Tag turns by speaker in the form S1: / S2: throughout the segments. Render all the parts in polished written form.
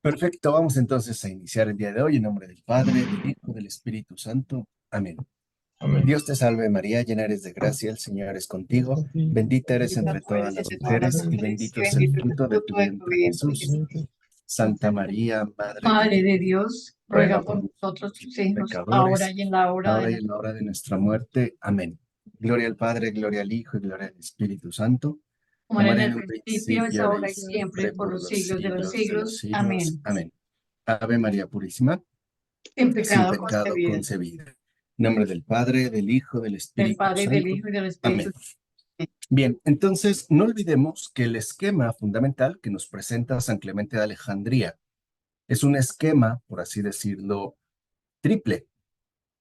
S1: Perfecto, vamos entonces a iniciar el día de hoy en nombre del Padre, del Hijo, del Espíritu Santo. Amén.
S2: Amén.
S1: Dios te salve María, llena eres de gracia, el Señor es contigo, bendita eres
S3: Bendita
S1: entre
S3: tú
S1: todas
S3: eres
S1: las
S3: entre todas las
S1: mujeres y
S3: mujeres y
S1: bendito es el
S3: bendito es el
S1: fruto de tu
S3: fruto de tu
S1: vientre
S3: vientre,
S1: Jesús.
S3: Jesús.
S1: Santa María, Madre de
S3: Madre
S1: Dios,
S3: de Dios,
S1: ruega
S3: ruega
S1: por
S3: por nosotros
S1: nosotros
S3: tus
S1: los
S3: hijos, ahora
S1: pecadores,
S3: y en la hora de
S1: ahora y en
S3: nuestra
S1: la hora de
S3: muerte.
S1: nuestra muerte. Amén. Gloria al Padre, gloria al Hijo y gloria al Espíritu Santo,
S3: Como era
S1: como
S3: en
S1: era
S3: el
S1: en un
S3: principio, es
S1: principio, ahora y
S3: ahora y siempre,
S1: siempre,
S3: por
S1: por
S3: los
S1: los
S3: siglos de los
S1: siglos de los
S3: siglos.
S1: siglos.
S3: Amén.
S1: Amén. Ave María Purísima,
S3: En
S1: sin
S3: pecado
S1: pecado
S3: concebida.
S1: concebida. En nombre del Padre, del Hijo, del
S3: Del
S1: Espíritu
S3: Padre, y del
S1: Santo.
S3: Hijo y del
S1: Amén.
S3: Espíritu Santo.
S1: Bien, entonces no olvidemos que el esquema fundamental que nos presenta San Clemente de Alejandría es un esquema, por así decirlo, triple,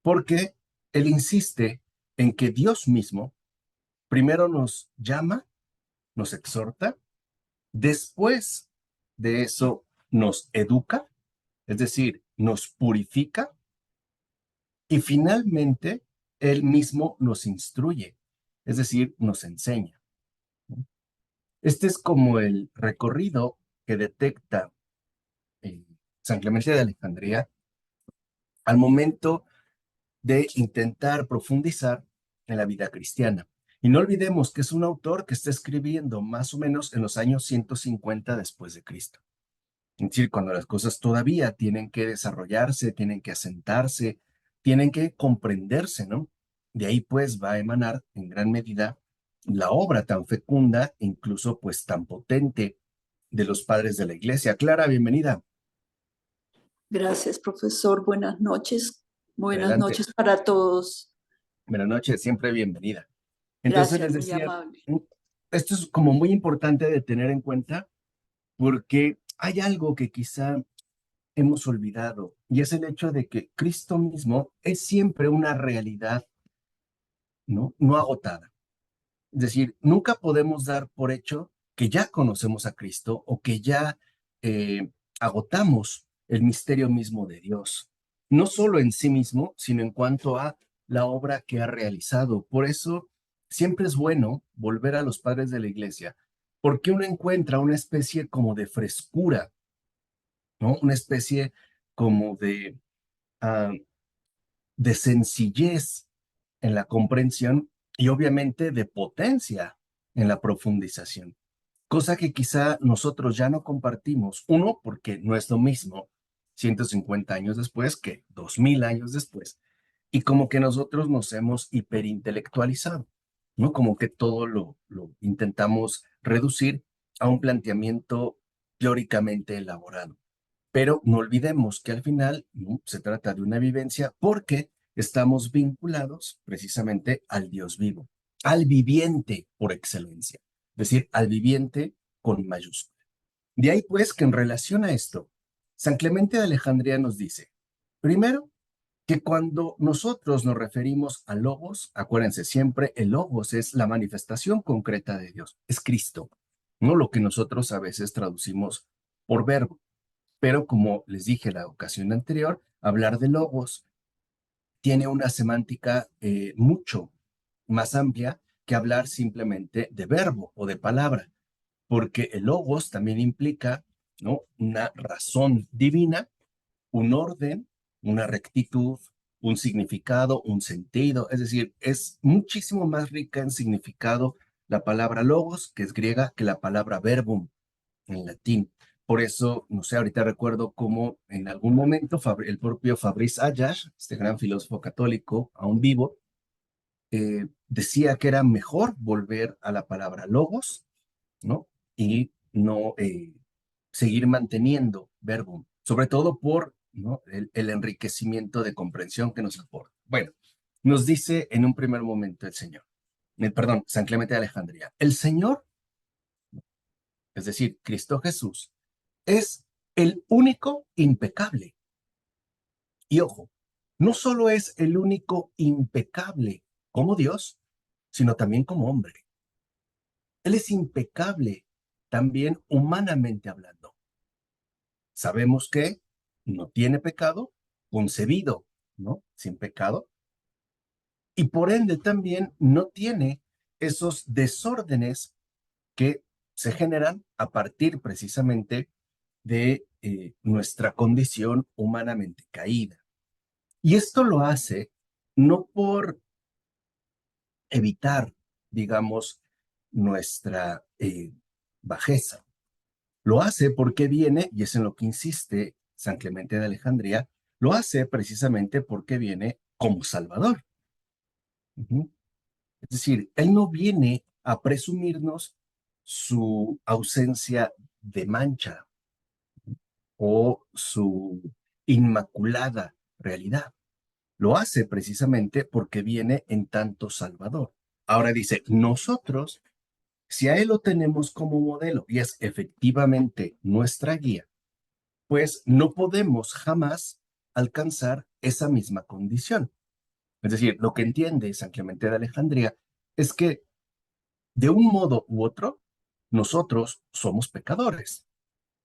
S1: porque él insiste en que Dios mismo primero nos llama, nos exhorta, después de eso nos educa, es decir, nos purifica y finalmente él mismo nos instruye, es decir, nos enseña. Este es como el recorrido que detecta San Clemente de Alejandría al momento de intentar profundizar en la vida cristiana. Y no olvidemos que es un autor que está escribiendo más o menos en los años 150 después de Cristo. Es decir, cuando las cosas todavía tienen que desarrollarse, tienen que asentarse, tienen que comprenderse, ¿no? De ahí pues va a emanar en gran medida la obra tan fecunda, incluso pues tan potente de los padres de la iglesia. Clara, bienvenida.
S4: Gracias, profesor. Buenas noches. Buenas
S1: Adelante.
S4: noches para todos.
S1: Buenas noches, siempre bienvenida. Entonces les
S4: Gracias, muy
S1: decía,
S4: amable.
S1: esto es como muy importante de tener en cuenta porque hay algo que quizá hemos olvidado y es el hecho de que Cristo mismo es siempre una realidad, ¿no? No agotada. Es decir, nunca podemos dar por hecho que ya conocemos a Cristo o que ya agotamos el misterio mismo de Dios, no solo en sí mismo, sino en cuanto a la obra que ha realizado. Por eso siempre es bueno volver a los padres de la iglesia, porque uno encuentra una especie como de frescura, ¿no? Una especie como ah, de sencillez en la comprensión y obviamente de potencia en la profundización, cosa que quizá nosotros ya no compartimos. Uno, porque no es lo mismo 150 años después que 2000 años después, y como que nosotros nos hemos hiperintelectualizado, ¿no? Como que todo lo intentamos reducir a un planteamiento teóricamente elaborado. Pero no olvidemos que al final ¿no? Se trata de una vivencia porque estamos vinculados precisamente al Dios vivo, al viviente por excelencia, es decir, al viviente con mayúscula. De ahí pues que en relación a esto, San Clemente de Alejandría nos dice, primero, que cuando nosotros nos referimos a logos, acuérdense siempre, el logos es la manifestación concreta de Dios, es Cristo, no lo que nosotros a veces traducimos por verbo. Pero como les dije la ocasión anterior, hablar de logos tiene una semántica mucho más amplia que hablar simplemente de verbo o de palabra, porque el logos también implica, ¿no? Una razón divina, un orden, una rectitud, un significado, un sentido, es decir, es muchísimo más rica en significado la palabra logos, que es griega, que la palabra verbum en latín. Por eso, no sé, ahorita recuerdo cómo en algún momento el propio Fabrice Ayash, este gran filósofo católico, aún vivo, decía que era mejor volver a la palabra logos, ¿no? Y no seguir manteniendo verbum, sobre todo por ¿no? el enriquecimiento de comprensión que nos aporta. Bueno, nos dice en un primer momento el Señor, perdón, San Clemente de Alejandría, el Señor, es decir, Cristo Jesús, es el único impecable. Y ojo, no solo es el único impecable como Dios, sino también como hombre. Él es impecable también humanamente hablando. Sabemos que no tiene pecado, concebido, ¿no? Sin pecado. Y por ende también no tiene esos desórdenes que se generan a partir precisamente de nuestra condición humanamente caída. Y esto lo hace no por evitar, digamos, nuestra bajeza. Lo hace porque viene, y es en lo que insiste San Clemente de Alejandría, lo hace precisamente porque viene como Salvador. Ujú. Es decir, Él no viene a presumirnos su ausencia de mancha o su inmaculada realidad. Lo hace precisamente porque viene en tanto Salvador. Ahora dice, nosotros, si a Él lo tenemos como modelo y es efectivamente nuestra guía, pues no podemos jamás alcanzar esa misma condición. Es decir, lo que entiende San Clemente de Alejandría es que de un modo u otro, nosotros somos pecadores.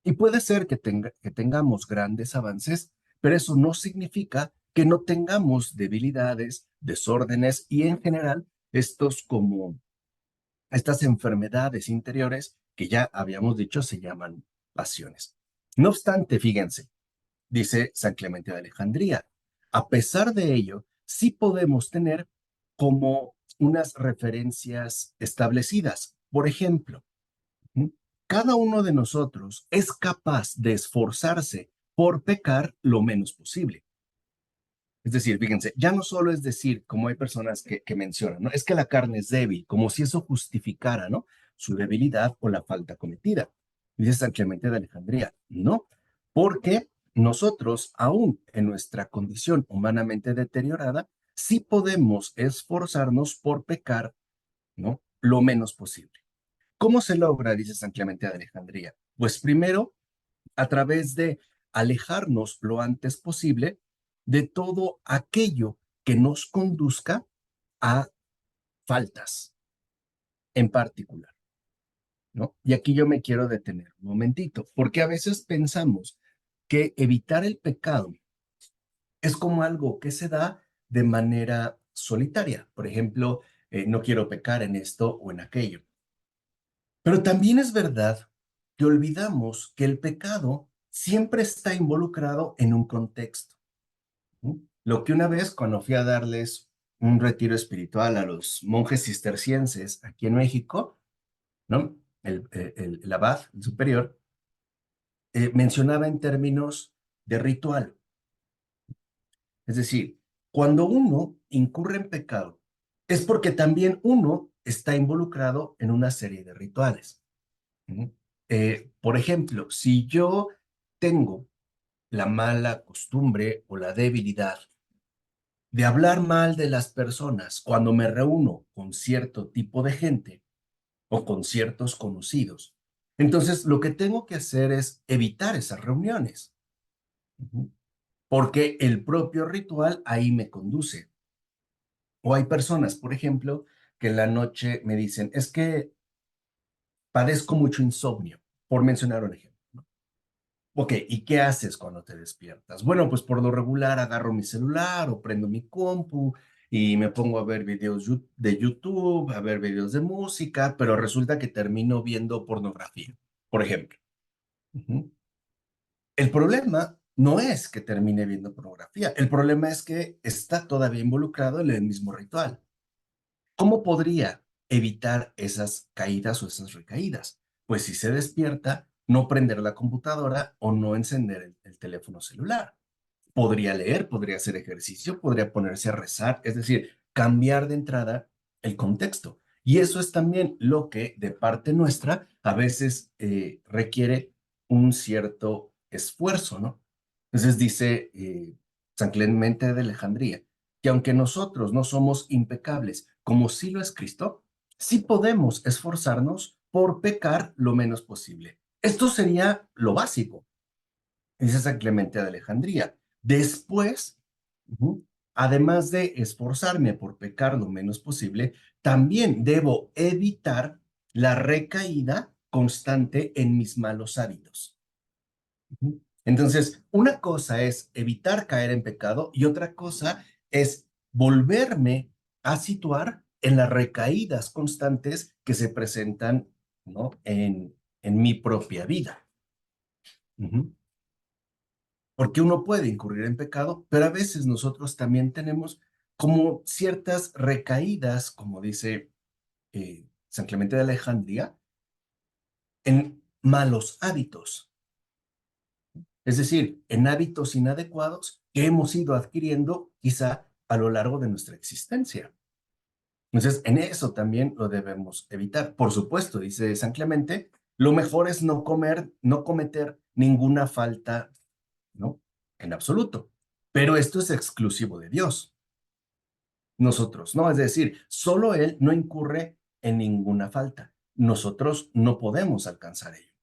S1: Y puede ser que tengamos grandes avances, pero eso no significa que no tengamos debilidades, desórdenes y en general estas enfermedades interiores que ya habíamos dicho se llaman pasiones. No obstante, fíjense, dice San Clemente de Alejandría, a pesar de ello, sí podemos tener como unas referencias establecidas. Por ejemplo, cada uno de nosotros es capaz de esforzarse por pecar lo menos posible. Es decir, fíjense, ya no solo es decir, como hay personas que mencionan, ¿no? Es que la carne es débil, como si eso justificara, ¿no? Su debilidad o la falta cometida. Dice San Clemente de Alejandría, no, porque nosotros, aún en nuestra condición humanamente deteriorada, sí podemos esforzarnos por pecar, ¿no? Lo menos posible. ¿Cómo se logra? Dice San Clemente de Alejandría. Pues primero, a través de alejarnos lo antes posible de todo aquello que nos conduzca a faltas en particular, ¿no? Y aquí yo me quiero detener un momentito, porque a veces pensamos que evitar el pecado es como algo que se da de manera solitaria. Por ejemplo, no quiero pecar en esto o en aquello. Pero también es verdad que olvidamos que el pecado siempre está involucrado en un contexto. ¿No? Lo que una vez, cuando fui a darles un retiro espiritual a los monjes cistercienses aquí en México, ¿no? El abad, el superior, mencionaba en términos de ritual. Es decir, cuando uno incurre en pecado, es porque también uno está involucrado en una serie de rituales. Por ejemplo, si yo tengo la mala costumbre o la debilidad de hablar mal de las personas cuando me reúno con cierto tipo de gente o con ciertos conocidos, entonces lo que tengo que hacer es evitar esas reuniones, porque el propio ritual ahí me conduce. O hay personas, por ejemplo, que en la noche me dicen, es que padezco mucho insomnio, por mencionar un ejemplo. Ok, ¿y qué haces cuando te despiertas? Bueno, pues por lo regular agarro mi celular o prendo mi compu y me pongo a ver videos de YouTube, a ver videos de música, pero resulta que termino viendo pornografía, por ejemplo. Ujú. El problema no es que termine viendo pornografía, el problema es que está todavía involucrado en el mismo ritual. ¿Cómo podría evitar esas caídas o esas recaídas? Pues si se despierta, no prender la computadora o no encender el teléfono celular. Podría leer, podría hacer ejercicio, podría ponerse a rezar, es decir, cambiar de entrada el contexto. Y eso es también lo que de parte nuestra a veces requiere un cierto esfuerzo, ¿no? Entonces dice San Clemente de Alejandría, que aunque nosotros no somos impecables, como sí lo es Cristo, sí podemos esforzarnos por pecar lo menos posible. Esto sería lo básico, dice San Clemente de Alejandría. Después, además de esforzarme por pecar lo menos posible, también debo evitar la recaída constante en mis malos hábitos. Entonces, una cosa es evitar caer en pecado y otra cosa es volverme a situar en las recaídas constantes que se presentan, ¿no? en mi propia vida. Porque uno puede incurrir en pecado, pero a veces nosotros también tenemos como ciertas recaídas, como dice San Clemente de Alejandría, en malos hábitos. Es decir, en hábitos inadecuados que hemos ido adquiriendo quizá a lo largo de nuestra existencia. Entonces, en eso también lo debemos evitar. Por supuesto, dice San Clemente, lo mejor es no cometer ninguna falta, ¿no? En absoluto. Pero esto es exclusivo de Dios. Nosotros, ¿no? Es decir, solo Él no incurre en ninguna falta. Nosotros no podemos alcanzar ello,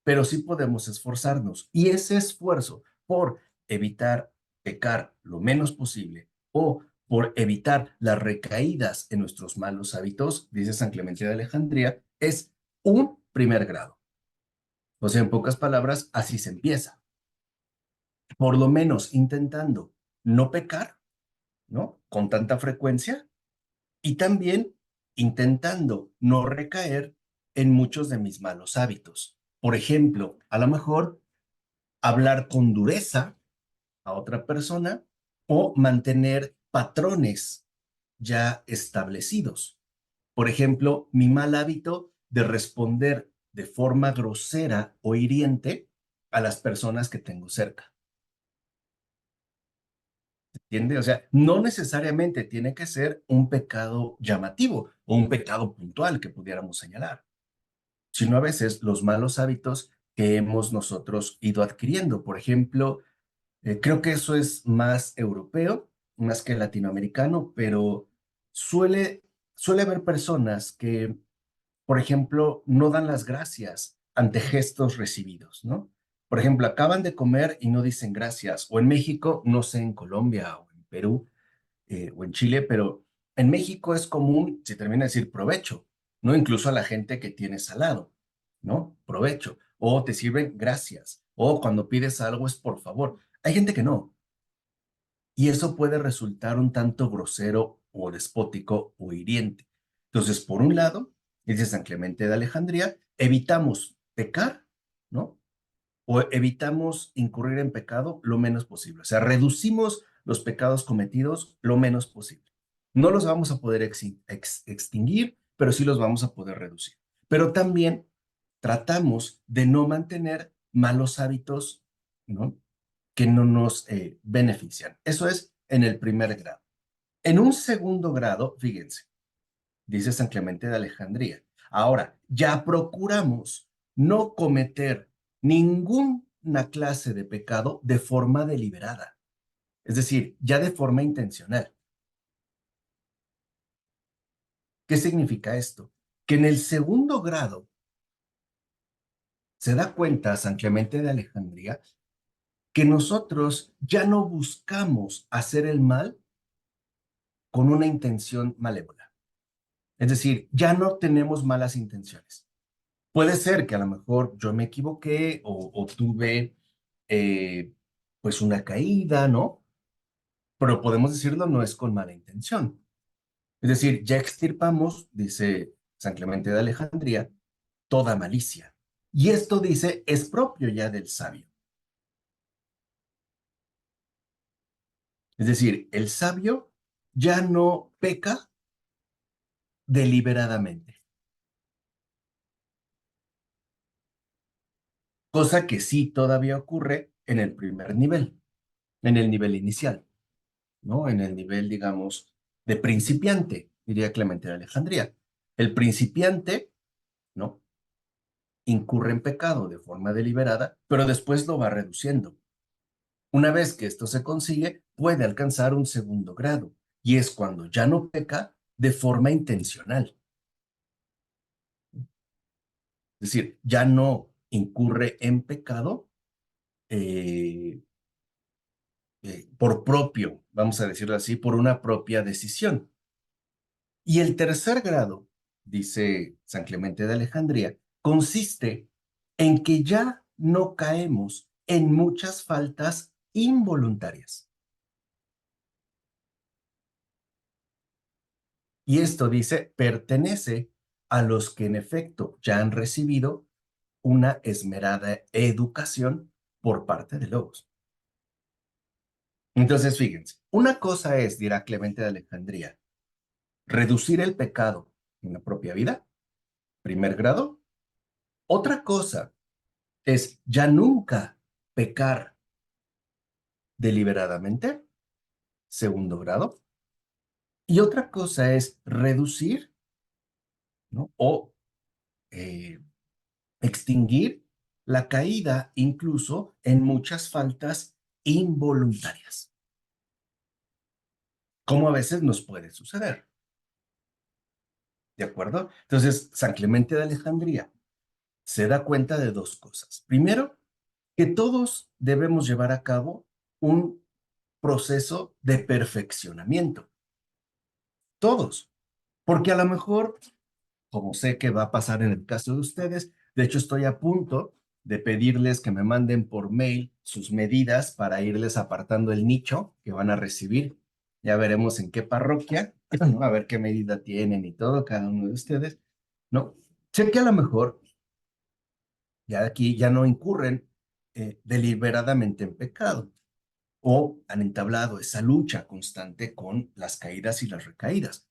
S1: pero sí podemos esforzarnos. Y ese esfuerzo por evitar pecar lo menos posible o por evitar las recaídas en nuestros malos hábitos, dice San Clemente de Alejandría, es un primer grado. O sea, en pocas palabras, así se empieza. Por lo menos intentando no pecar, ¿no? Con tanta frecuencia y también intentando no recaer en muchos de mis malos hábitos. Por ejemplo, a lo mejor hablar con dureza a otra persona o mantener patrones ya establecidos. Por ejemplo, mi mal hábito de responder de forma grosera o hiriente a las personas que tengo cerca. ¿Entiende? O sea, no necesariamente tiene que ser un pecado llamativo o un pecado puntual que pudiéramos señalar, sino a veces los malos hábitos que hemos nosotros ido adquiriendo. Por ejemplo, creo que eso es más europeo, más que latinoamericano, pero suele haber personas que, por ejemplo, no dan las gracias ante gestos recibidos, ¿no? Por ejemplo, acaban de comer y no dicen gracias, o en México, no sé, en Colombia o en Perú, o en Chile, pero en México es común, se termina de decir provecho, ¿no? Incluso a la gente que tiene salado, ¿no? Provecho. O te sirven gracias. O cuando pides algo es por favor. Hay gente que no. Y eso puede resultar un tanto grosero o despótico o hiriente. Entonces, por un lado, dice San Clemente de Alejandría, evitamos pecar, ¿no? O evitamos incurrir en pecado lo menos posible. O sea, reducimos los pecados cometidos lo menos posible. No los vamos a poder extinguir, pero sí los vamos a poder reducir. Pero también tratamos de no mantener malos hábitos, ¿no? Que no nos benefician. Eso es en el primer grado. En un segundo grado, fíjense, dice San Clemente de Alejandría. Ahora, ya procuramos no cometer ninguna clase de pecado de forma deliberada, es decir, ya de forma intencional. ¿Qué significa esto? Que en el segundo grado se da cuenta San Clemente de Alejandría que nosotros ya no buscamos hacer el mal con una intención malévola. Es decir, ya no tenemos malas intenciones. Puede ser que a lo mejor yo me equivoqué o tuve eh, pues una caída, ¿no? Pero podemos decirlo, no es con mala intención. Es decir, ya extirpamos, dice San Clemente de Alejandría, toda malicia. Y esto dice, es propio ya del sabio. Es decir, el sabio ya no peca deliberadamente, cosa que sí todavía ocurre en el primer nivel, en el nivel inicial. ¿No? En el nivel, digamos, de principiante, diría Clemente de Alejandría. El principiante, ¿no? Incurre en pecado de forma deliberada, pero después lo va reduciendo. Una vez que esto se consigue, puede alcanzar un segundo grado, y es cuando ya no peca de forma intencional. Es decir, ya no incurre en pecado eh, por propio, vamos a decirlo así, por una propia decisión. Y el tercer grado, dice San Clemente de Alejandría, consiste en que ya no caemos en muchas faltas involuntarias. Y esto dice, pertenece a los que en efecto ya han recibido una esmerada educación por parte de Logos. Entonces, fíjense, una cosa es, dirá Clemente de Alejandría, reducir el pecado en la propia vida, primer grado. Otra cosa es ya nunca pecar deliberadamente, segundo grado. Y otra cosa es reducir, ¿no? O extinguir la caída incluso en muchas faltas involuntarias, como a veces nos puede suceder. ¿De acuerdo? Entonces, San Clemente de Alejandría se da cuenta de dos cosas. Primero, que todos debemos llevar a cabo un proceso de perfeccionamiento. Todos. Porque a lo mejor, como sé que va a pasar en el caso de ustedes, de hecho estoy a punto de pedirles que me manden por mail sus medidas para irles apartando el nicho que van a recibir. Ya veremos en qué parroquia, ¿no? A ver qué medida tienen y todo, cada uno de ustedes, ¿no? Sé que a lo mejor ya aquí ya no incurren deliberadamente en pecado o han entablado esa lucha constante con las caídas y las recaídas.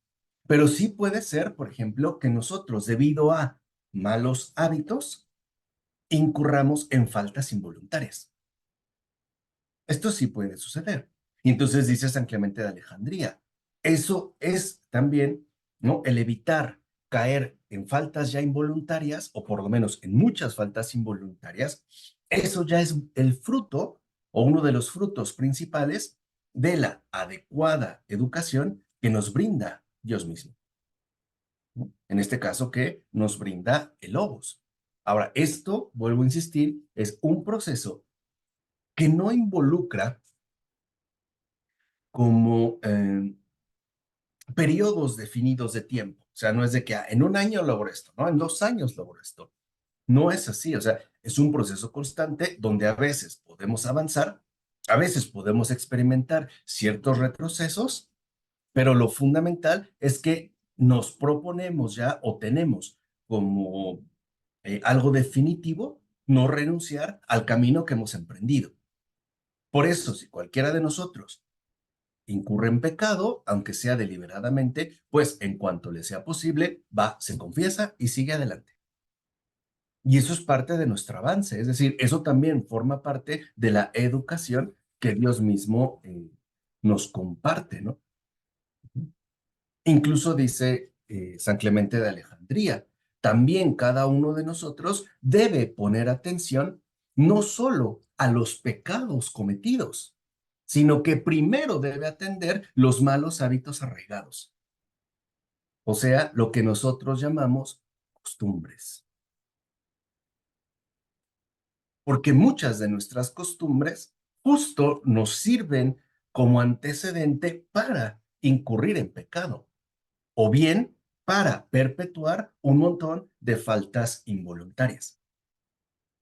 S1: Pero sí puede ser, por ejemplo, que nosotros, debido a malos hábitos, incurramos en faltas involuntarias. Esto sí puede suceder. Y entonces dice San Clemente de Alejandría, eso es también, ¿no? El evitar caer en faltas ya involuntarias, o por lo menos en muchas faltas involuntarias, eso ya es el fruto o uno de los frutos principales de la adecuada educación que nos brinda Dios mismo, ¿no? En este caso, que nos brinda el Logos. Ahora, esto, vuelvo a insistir, es un proceso que no involucra como periodos definidos de tiempo. O sea, no es de que en un año logro esto, ¿no? En 2 años logro esto. No es así, o sea, es un proceso constante donde a veces podemos avanzar, a veces podemos experimentar ciertos retrocesos, pero lo fundamental es que nos proponemos ya o tenemos como algo definitivo no renunciar al camino que hemos emprendido. Por eso, si cualquiera de nosotros incurre en pecado, aunque sea deliberadamente, pues en cuanto le sea posible, va, se confiesa y sigue adelante. Y eso es parte de nuestro avance, es decir, eso también forma parte de la educación que Dios mismo nos comparte, ¿no? Incluso dice San Clemente de Alejandría, también cada uno de nosotros debe poner atención no solo a los pecados cometidos, sino que primero debe atender los malos hábitos arraigados, o sea, lo que nosotros llamamos costumbres. Porque muchas de nuestras costumbres justo nos sirven como antecedente para incurrir en pecado, o bien para perpetuar un montón de faltas involuntarias.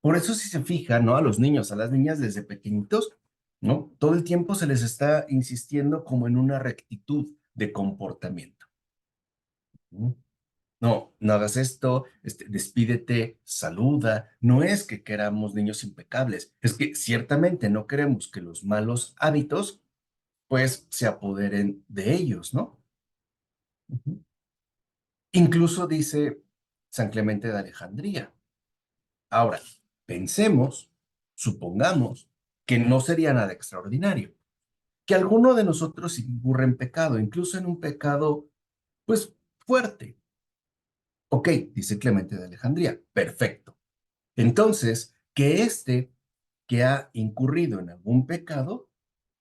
S1: Por eso, si se fijan, ¿no? A los niños, a las niñas desde pequeñitos, ¿no? Todo el tiempo se les está insistiendo como en una rectitud de comportamiento, ¿no? No, no hagas esto, despídete, saluda. No es que queramos niños impecables, es que ciertamente no queremos que los malos hábitos, pues, se apoderen de ellos, ¿no? Ujú. Incluso dice San Clemente de Alejandría. Ahora, pensemos, supongamos que no sería nada extraordinario, que alguno de nosotros incurre en pecado, incluso en un pecado, pues, fuerte. Ok, dice Clemente de Alejandría, perfecto. Entonces, que que ha incurrido en algún pecado,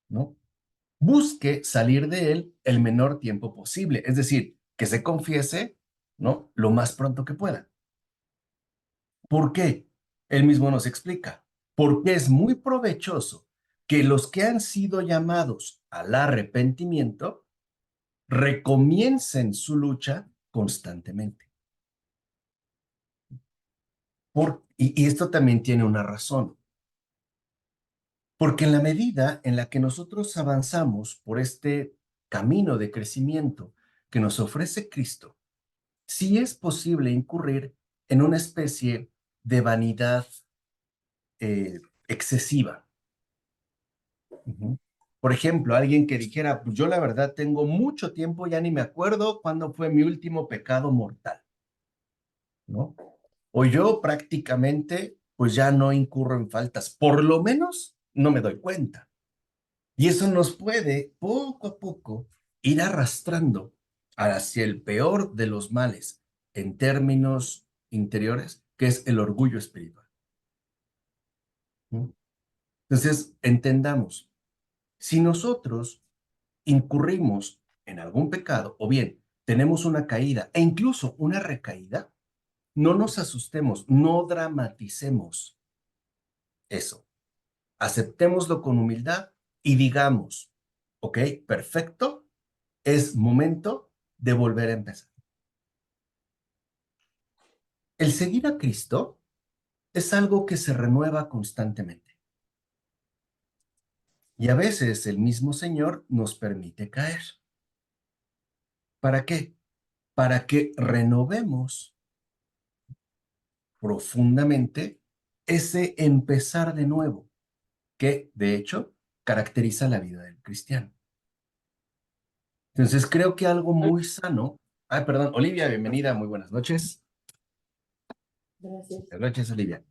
S1: ¿no? Busque salir de él el menor tiempo posible, es decir, que se confiese, ¿no? Lo más pronto que pueda. ¿Por qué? Él mismo nos explica. Porque es muy provechoso que los que han sido llamados al arrepentimiento recomiencen su lucha constantemente. Y esto también tiene una razón. Porque en la medida en la que nosotros avanzamos por este camino de crecimiento que nos ofrece Cristo, sí es posible incurrir en una especie de vanidad excesiva. Por ejemplo, alguien que dijera, pues yo la verdad tengo mucho tiempo, ya ni me acuerdo cuándo fue mi último pecado mortal, ¿no? O yo prácticamente, pues ya no incurro en faltas, por lo menos no me doy cuenta. Y eso nos puede, poco a poco, ir arrastrando hacia el peor de los males en términos interiores, que es el orgullo espiritual. ¿No? Entonces, entendamos, si nosotros incurrimos en algún pecado, o bien tenemos una caída e incluso una recaída, no nos asustemos, no dramaticemos eso. Aceptémoslo con humildad y digamos, ok, perfecto, es momento de volver a empezar. El seguir a Cristo es algo que se renueva constantemente. Y a veces el mismo Señor nos permite caer. ¿Para qué? Para que renovemos profundamente ese empezar de nuevo, que de hecho caracteriza la vida del cristiano. Entonces creo que algo muy sano. Ay, perdón, Olivia, bienvenida, muy buenas noches.
S3: Gracias.
S1: Buenas noches, Olivia.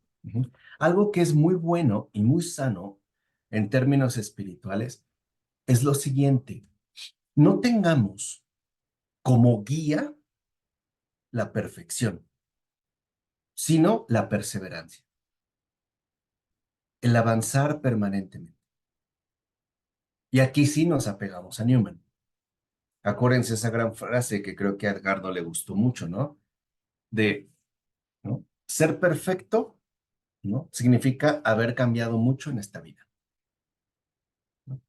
S1: Algo que es muy bueno y muy sano en términos espirituales es lo siguiente: no tengamos como guía la perfección, sino la perseverancia, el avanzar permanentemente. Y aquí sí nos apegamos a Newman. Acuérdense esa gran frase que creo que a Edgardo le gustó mucho, ¿no? De, ¿no? Ser perfecto, ¿no? Significa haber cambiado mucho en esta vida, ¿no?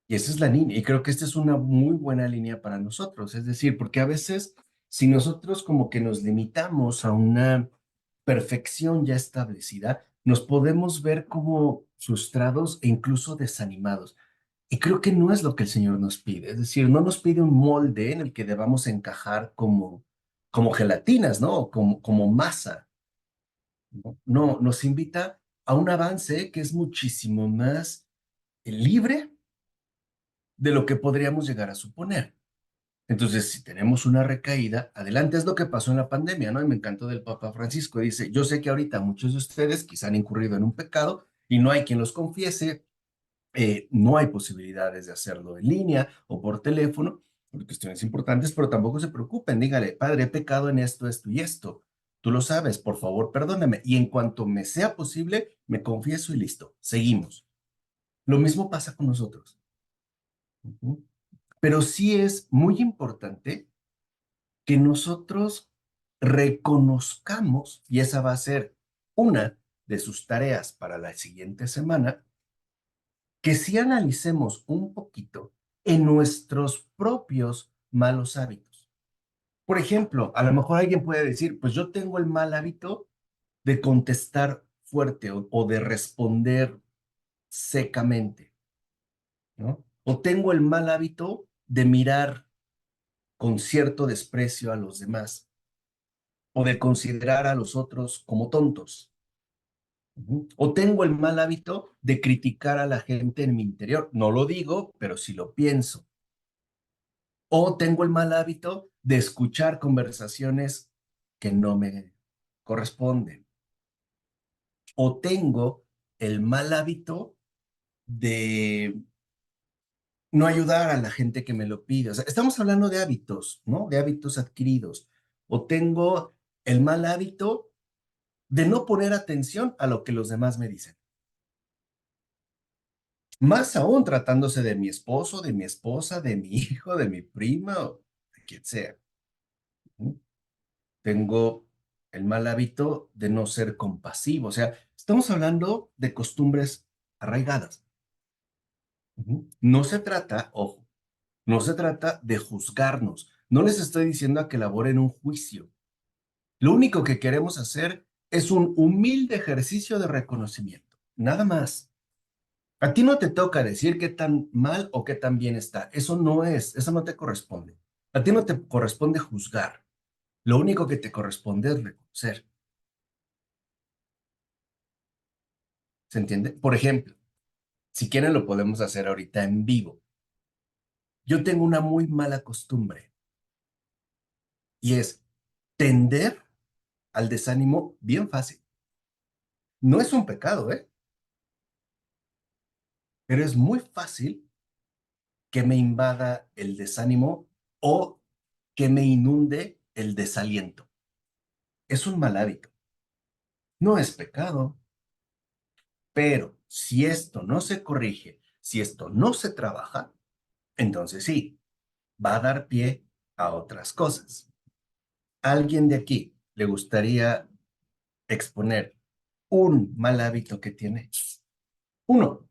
S1: Y esa es la línea, y creo que esta es una muy buena línea para nosotros, es decir, porque a veces si nosotros como que nos limitamos a una perfección ya establecida, nos podemos ver como frustrados e incluso desanimados. Y creo que no es lo que el Señor nos pide, es decir, no nos pide un molde en el que debamos encajar como gelatinas, ¿no? Como masa, ¿no? No, nos invita a un avance que es muchísimo más libre de lo que podríamos llegar a suponer. Entonces, si tenemos una recaída, adelante. Es lo que pasó en la pandemia, ¿no? Y me encantó del Papa Francisco. Dice, yo sé que ahorita muchos de ustedes quizá han incurrido en un pecado y no hay quien los confiese, no hay posibilidades de hacerlo en línea o por teléfono, por cuestiones importantes, pero tampoco se preocupen. Dígale, Padre, he pecado en esto, esto y esto. Tú lo sabes, por favor, perdóname. Y en cuanto me sea posible, me confieso y listo. Seguimos. Lo mismo pasa con nosotros. Pero sí es muy importante que nosotros reconozcamos, y esa va a ser una de sus tareas para la siguiente semana, que si analicemos un poquito en nuestros propios malos hábitos. Por ejemplo, a lo mejor alguien puede decir, pues yo tengo el mal hábito de contestar fuerte o de responder secamente, ¿no? O tengo el mal hábito de mirar con cierto desprecio a los demás o de considerar a los otros como tontos. O tengo el mal hábito de criticar a la gente en mi interior. No lo digo, pero sí lo pienso. O tengo el mal hábito de escuchar conversaciones que no me corresponden. O tengo el mal hábito de no ayudar a la gente que me lo pide. O sea, estamos hablando de hábitos, ¿no? De hábitos adquiridos. O tengo el mal hábito de no poner atención a lo que los demás me dicen. Más aún tratándose de mi esposo, de mi esposa, de mi hijo, de mi prima o de quien sea. Tengo el mal hábito de no ser compasivo. O sea, estamos hablando de costumbres arraigadas. No se trata, ojo, no se trata de juzgarnos. No les estoy diciendo a que elaboren un juicio. Lo único que queremos hacer es un humilde ejercicio de reconocimiento. Nada más. A ti no te toca decir qué tan mal o qué tan bien está. Eso no te corresponde. A ti no te corresponde juzgar. Lo único que te corresponde es reconocer. ¿Se entiende? Por ejemplo, si quieren lo podemos hacer ahorita en vivo. Yo tengo una muy mala costumbre y es tender al desánimo bien fácil. No es un pecado, ¿eh? Pero es muy fácil que me invada el desánimo o que me inunde el desaliento. Es un mal hábito. No es pecado, pero si esto no se corrige, si esto no se trabaja, entonces sí, va a dar pie a otras cosas. ¿A alguien de aquí le gustaría exponer un mal hábito que tiene? Uno,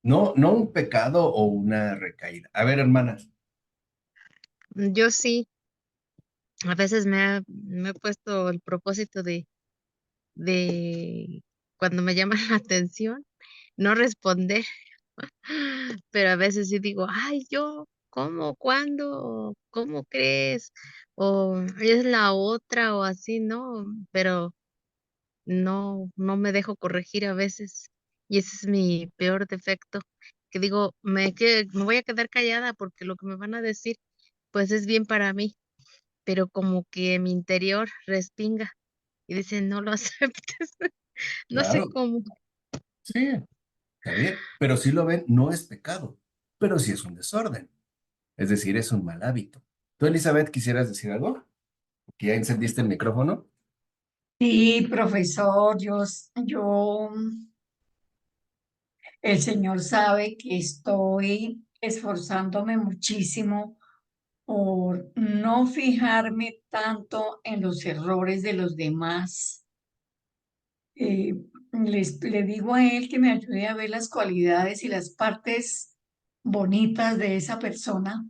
S1: no un pecado o una recaída. A ver, hermanas.
S2: Yo sí, a veces me he puesto el propósito de cuando me llaman la atención, no responder, pero a veces sí digo, ay, yo, ¿cómo, cuándo, cómo crees? O es la otra o así, ¿no? Pero no me dejo corregir a veces y ese es mi peor defecto, que digo, me voy a quedar callada porque lo que me van a decir, pues es bien para mí, pero como que mi interior respinga y dice, no lo aceptes. No sé
S1: Claro,
S2: cómo.
S1: sí, está bien. Pero si lo ven, no es pecado, pero sí es un desorden. Es decir, es un mal hábito. ¿Tú, Elizabeth, quisieras decir algo? ¿Que ya encendiste el micrófono?
S3: Sí, profesor, el Señor sabe que estoy esforzándome muchísimo por no fijarme tanto en los errores de los demás. Eh, le digo a él que me ayude a ver las cualidades y las partes bonitas de esa persona.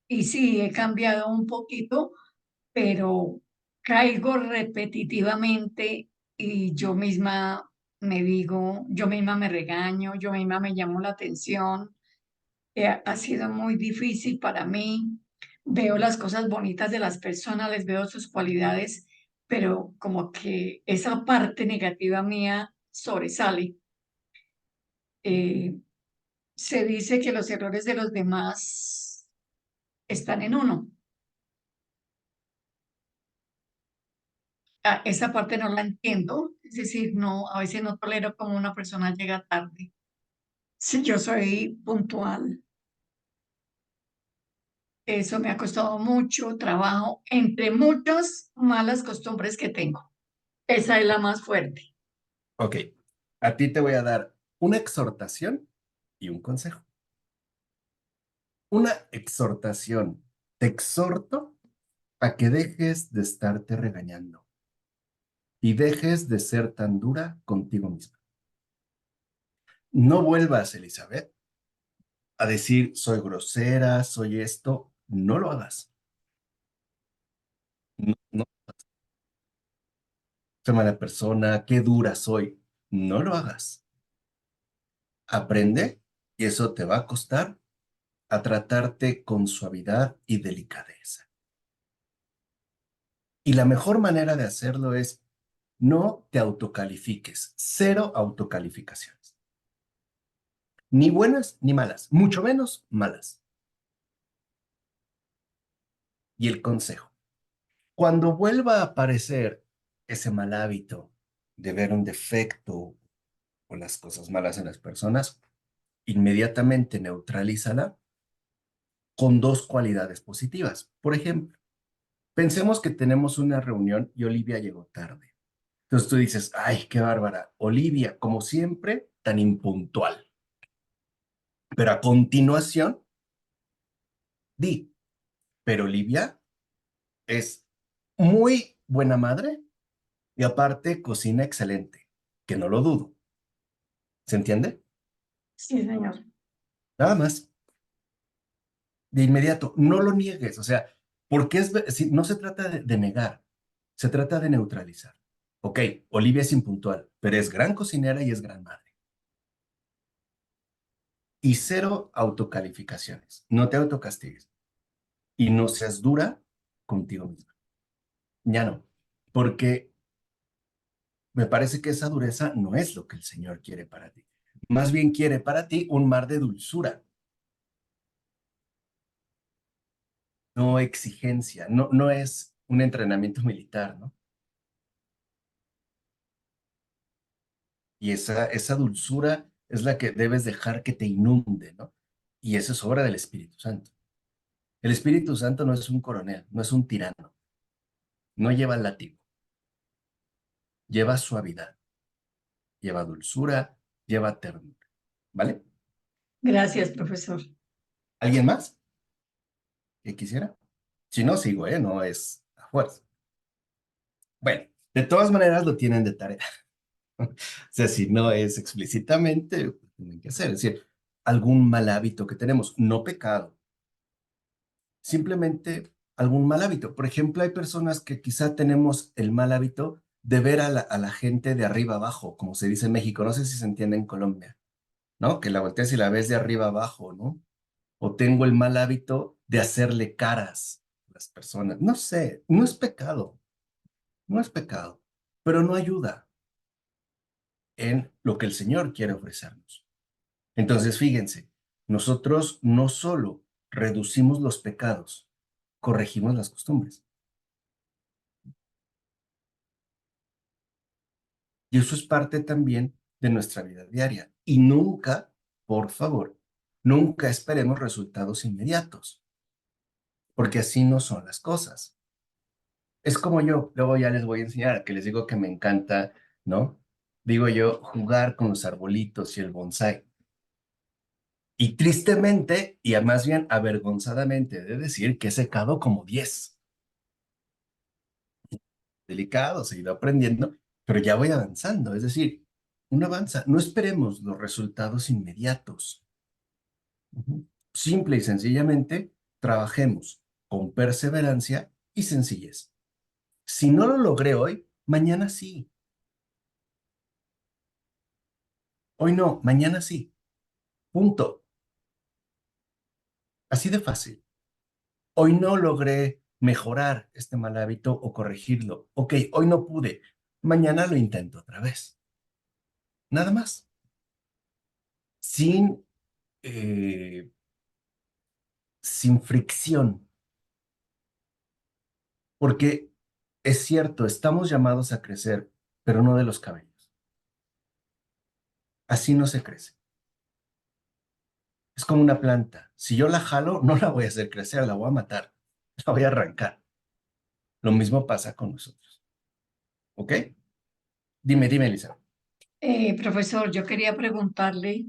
S3: Y sí, he cambiado un poquito, pero caigo repetitivamente y yo misma me digo, yo misma me regaño, yo misma me llamo la atención. Ha sido muy difícil para mí. Veo las cosas bonitas de las personas, les veo sus cualidades, pero como que esa parte negativa mía sobresale. Eh, Se dice que los errores de los demás están en uno. Esa parte no la entiendo, es decir, no, a veces no tolero como una persona llega tarde. Si yo soy puntual, eso me ha costado mucho trabajo, entre muchas malas costumbres que tengo. Esa es la más fuerte.
S1: Ok, a ti te voy a dar una exhortación y un consejo. Una exhortación. Te exhorto a que dejes de estarte regañando y dejes de ser tan dura contigo misma. No vuelvas, Elizabeth, a decir soy grosera, soy esto. No lo hagas. No, no soy mala persona, qué dura soy. No lo hagas. Aprende, y eso te va a costar, a tratarte con suavidad y delicadeza. Y la mejor manera de hacerlo es no te autocalifiques, cero autocalificaciones. Ni buenas ni malas, mucho menos malas. Y el consejo, cuando vuelva a aparecer ese mal hábito de ver un defecto o las cosas malas en las personas, inmediatamente neutralízala con dos cualidades positivas. Por ejemplo, pensemos que tenemos una reunión y Olivia llegó tarde. Entonces tú dices, ay, qué bárbara, Olivia, como siempre, tan impuntual. Pero a continuación, di, pero Olivia es muy buena madre y aparte cocina excelente, que no lo dudo. ¿Se entiende?
S3: Sí, señor.
S1: Nada más. De inmediato, no lo niegues, o sea, porque si, no se trata de negar, se trata de neutralizar. Ok, Olivia es impuntual, pero es gran cocinera y es gran madre. Y cero autocalificaciones. No te autocastigues y no seas dura contigo misma. Ya no, porque me parece que esa dureza no es lo que el Señor quiere para ti. Más bien quiere para ti un mar de dulzura, no exigencia, no es un entrenamiento militar, ¿no? Y esa dulzura es la que debes dejar que te inunde, ¿no? Y eso es obra del Espíritu Santo. El Espíritu Santo no es un coronel, no es un tirano, no lleva látigo, lleva suavidad, lleva dulzura, lleva ternura, ¿vale?
S3: Gracias, profesor.
S1: ¿Alguien más que quisiera? Si no, sigo, ¿eh? No es a fuerza. Bueno, de todas maneras lo tienen de tarea. O sea, si no es explícitamente, pues, tienen que hacer. Es decir, algún mal hábito que tenemos, no pecado, simplemente algún mal hábito. Por ejemplo, hay personas que quizá tenemos el mal hábito de ver a la gente de arriba abajo, como se dice en México. No sé si se entiende en Colombia, ¿no? Que la volteas y la ves de arriba abajo, ¿no? O tengo el mal hábito de hacerle caras a las personas. No sé, no es pecado, no es pecado, pero no ayuda en lo que el Señor quiere ofrecernos. Entonces, fíjense, nosotros no solo reducimos los pecados, corregimos las costumbres. Y eso es parte también de nuestra vida diaria. Y nunca, por favor, nunca esperemos resultados inmediatos, porque así no son las cosas. Es como yo, luego ya les voy a enseñar, que les digo que me encanta, ¿no? Digo yo, jugar con los arbolitos y el bonsái. Y tristemente, y más bien avergonzadamente, de decir que he secado como 10. Delicado, he ido aprendiendo, pero ya voy avanzando. Es decir, uno avanza. No esperemos los resultados inmediatos. Ujú. Simple y sencillamente, trabajemos con perseverancia y sencillez. Si no lo logré hoy, mañana sí. Hoy no, mañana sí. Punto. Así de fácil. Hoy no logré mejorar este mal hábito o corregirlo. Ok, hoy no pude. Mañana lo intento otra vez. Nada más. Sin, eh, sin fricción. Porque es cierto, estamos llamados a crecer, pero no de los cabellos. Así no se crece. Es como una planta. Si yo la jalo, no la voy a hacer crecer, la voy a matar. La voy a arrancar. Lo mismo pasa con nosotros. ¿Ok? Dime, Elisa.
S3: Profesor, yo quería preguntarle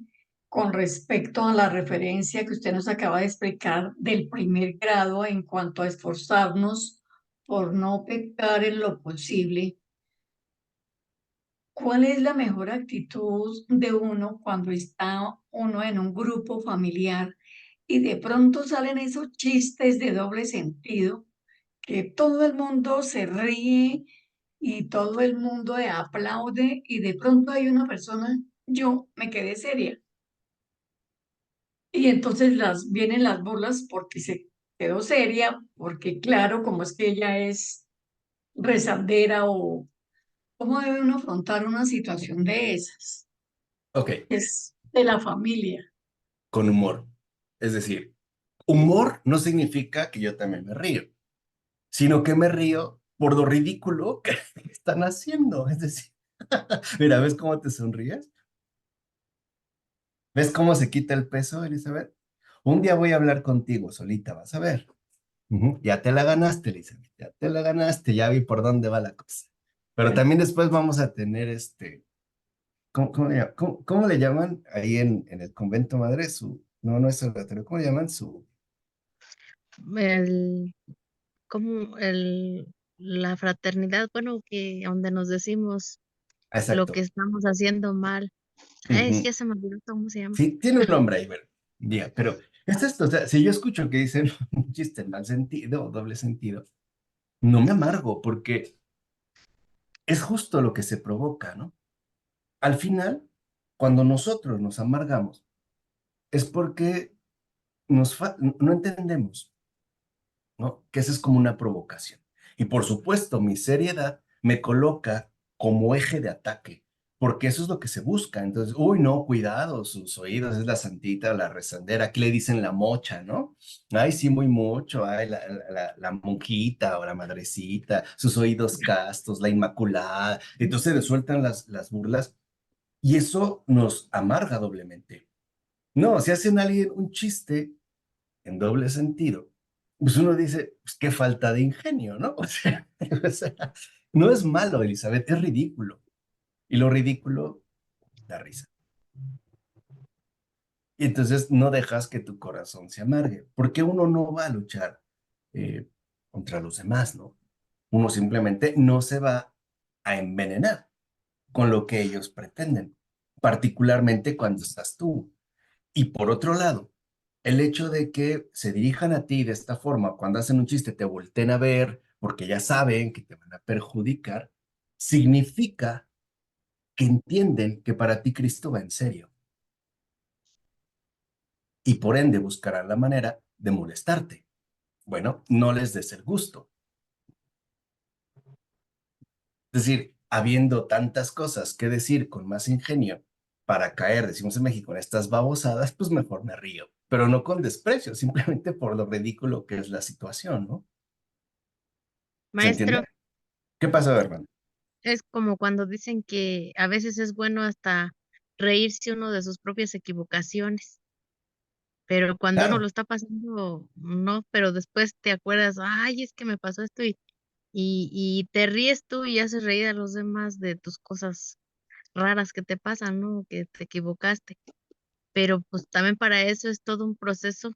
S3: con respecto a la referencia que usted nos acaba de explicar del primer grado en cuanto a esforzarnos por no pecar en lo posible. ¿Cuál es la mejor actitud de uno cuando está uno en un grupo familiar y de pronto salen esos chistes de doble sentido, que todo el mundo se ríe y todo el mundo aplaude y de pronto hay una persona, yo me quedé seria y entonces vienen las burlas porque se quedó seria, porque claro, como es que ella es rezandera o cómo debe uno afrontar una situación de esas?
S1: Ok,
S3: Es de la familia.
S1: con humor. Es decir, humor no significa que yo también me río, sino que me río por lo ridículo que están haciendo. Es decir, mira, ¿ves cómo te sonríes? ¿Ves cómo se quita el peso, Elizabeth? Un día voy a hablar contigo solita, vas a ver. Ujú. Ya te la ganaste, Elizabeth, ya te la ganaste, ya vi por dónde va la cosa. Pero también después vamos a tener ¿cómo le llaman ahí en el convento madre? No, no es oratorio, ¿cómo le llaman?
S2: El, como la fraternidad, bueno, que donde nos decimos lo que
S1: Exacto.
S2: estamos haciendo mal. Es que
S1: Ujú.
S2: ya se me olvidó cómo se llama.
S1: Sí, tiene un nombre ahí, pero, pero es esto, o sea, si yo escucho que dicen un chiste en mal sentido o doble sentido, no me amargo porque es justo lo que se provoca, ¿no? Al final, cuando nosotros nos amargamos, es porque no entendemos, ¿no? Que esa es como una provocación. Y por supuesto, mi seriedad me coloca como eje de ataque, porque eso es lo que se busca. Entonces, uy, no, cuidado, sus oídos, es la santita, la rezandera, aquí le dicen la mocha, ¿no? Ay, sí, muy mucho, ay, la monjita o la madrecita, sus oídos castos, la inmaculada. Entonces le sueltan las burlas y eso nos amarga doblemente. No, si hacen a alguien un chiste en doble sentido, pues uno dice, pues qué falta de ingenio, ¿no? O sea, no es malo, Elizabeth, es ridículo. Y lo ridículo da risa. Y entonces no dejas que tu corazón se amargue, porque uno no va a luchar eh, contra los demás, ¿no? Uno simplemente no se va a envenenar con lo que ellos pretenden, particularmente cuando estás tú. Y por otro lado, el hecho de que se dirijan a ti de esta forma, cuando hacen un chiste, te volteen a ver porque ya saben que te van a perjudicar, significa que entienden que para ti Cristo va en serio y por ende buscarán la manera de molestarte. Bueno, no les des el gusto. Es decir, habiendo tantas cosas que decir con más ingenio para caer, decimos en México, en estas babosadas, pues mejor me río, pero no con desprecio, simplemente por lo ridículo que es la situación, ¿no? ¿Se
S2: Maestro,
S1: entiende? ¿Qué pasó, hermano?
S2: es como cuando dicen que a veces es bueno hasta reírse uno de sus propias equivocaciones, pero cuando uno
S1: Claro,
S2: lo está pasando, no, pero después te acuerdas, ay, es que me pasó esto y te ríes tú y haces reír a los demás de tus cosas raras que te pasan, ¿no? Que te equivocaste. Pero pues también para eso es todo un proceso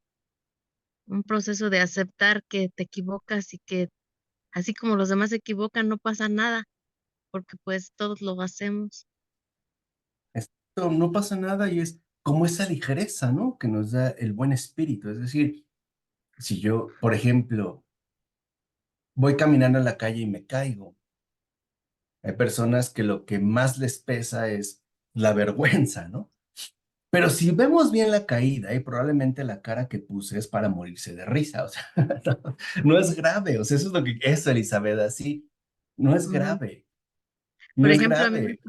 S2: de aceptar que te equivocas y que así como los demás se equivocan, no pasa nada, porque pues todos lo hacemos.
S1: esto no pasa nada y es como esa ligereza, ¿no? Que nos da el buen espíritu. Es decir, si yo, por ejemplo, voy caminando en la calle y me caigo, hay personas que lo que más les pesa es la vergüenza, ¿no? Pero si vemos bien la caída, y probablemente la cara que puse es para morirse de risa, o sea, no, no es grave, o sea, eso es lo que es Elizabeth, así, no es
S2: Ujú.
S1: grave, no
S2: Por
S1: es
S2: ejemplo, a mí
S1: grave,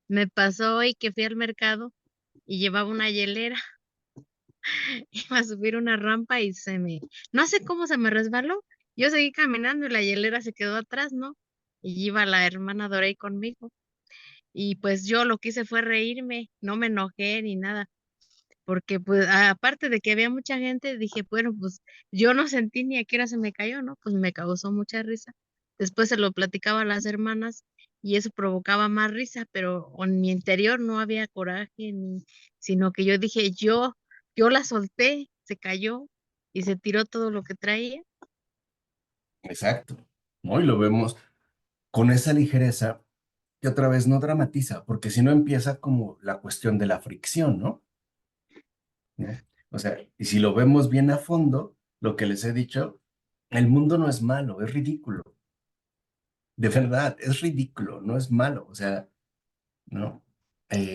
S2: me pasó hoy que fui al mercado y llevaba una hielera, iba a subir una rampa y no sé cómo se me resbaló. Yo seguí caminando y la hielera se quedó atrás, ¿no? Y iba la hermana Dorey conmigo. Y pues yo lo que hice fue reírme, no me enojé ni nada. Porque pues aparte de que había mucha gente, dije, bueno, pues yo no sentí ni a qué hora se me cayó, ¿no? Pues me causó mucha risa. Después se lo platicaba a las hermanas y eso provocaba más risa, pero en mi interior no había coraje, sino que yo dije, yo la solté, se cayó y se tiró todo lo que traía.
S1: exacto, ¿no? Y lo vemos con esa ligereza que otra vez no dramatiza, porque si no empieza como la cuestión de la fricción, ¿no? ¿No? O sea, y si lo vemos bien a fondo, lo que les he dicho, el mundo no es malo, es ridículo, de verdad, es ridículo, no es malo, o sea, ¿no?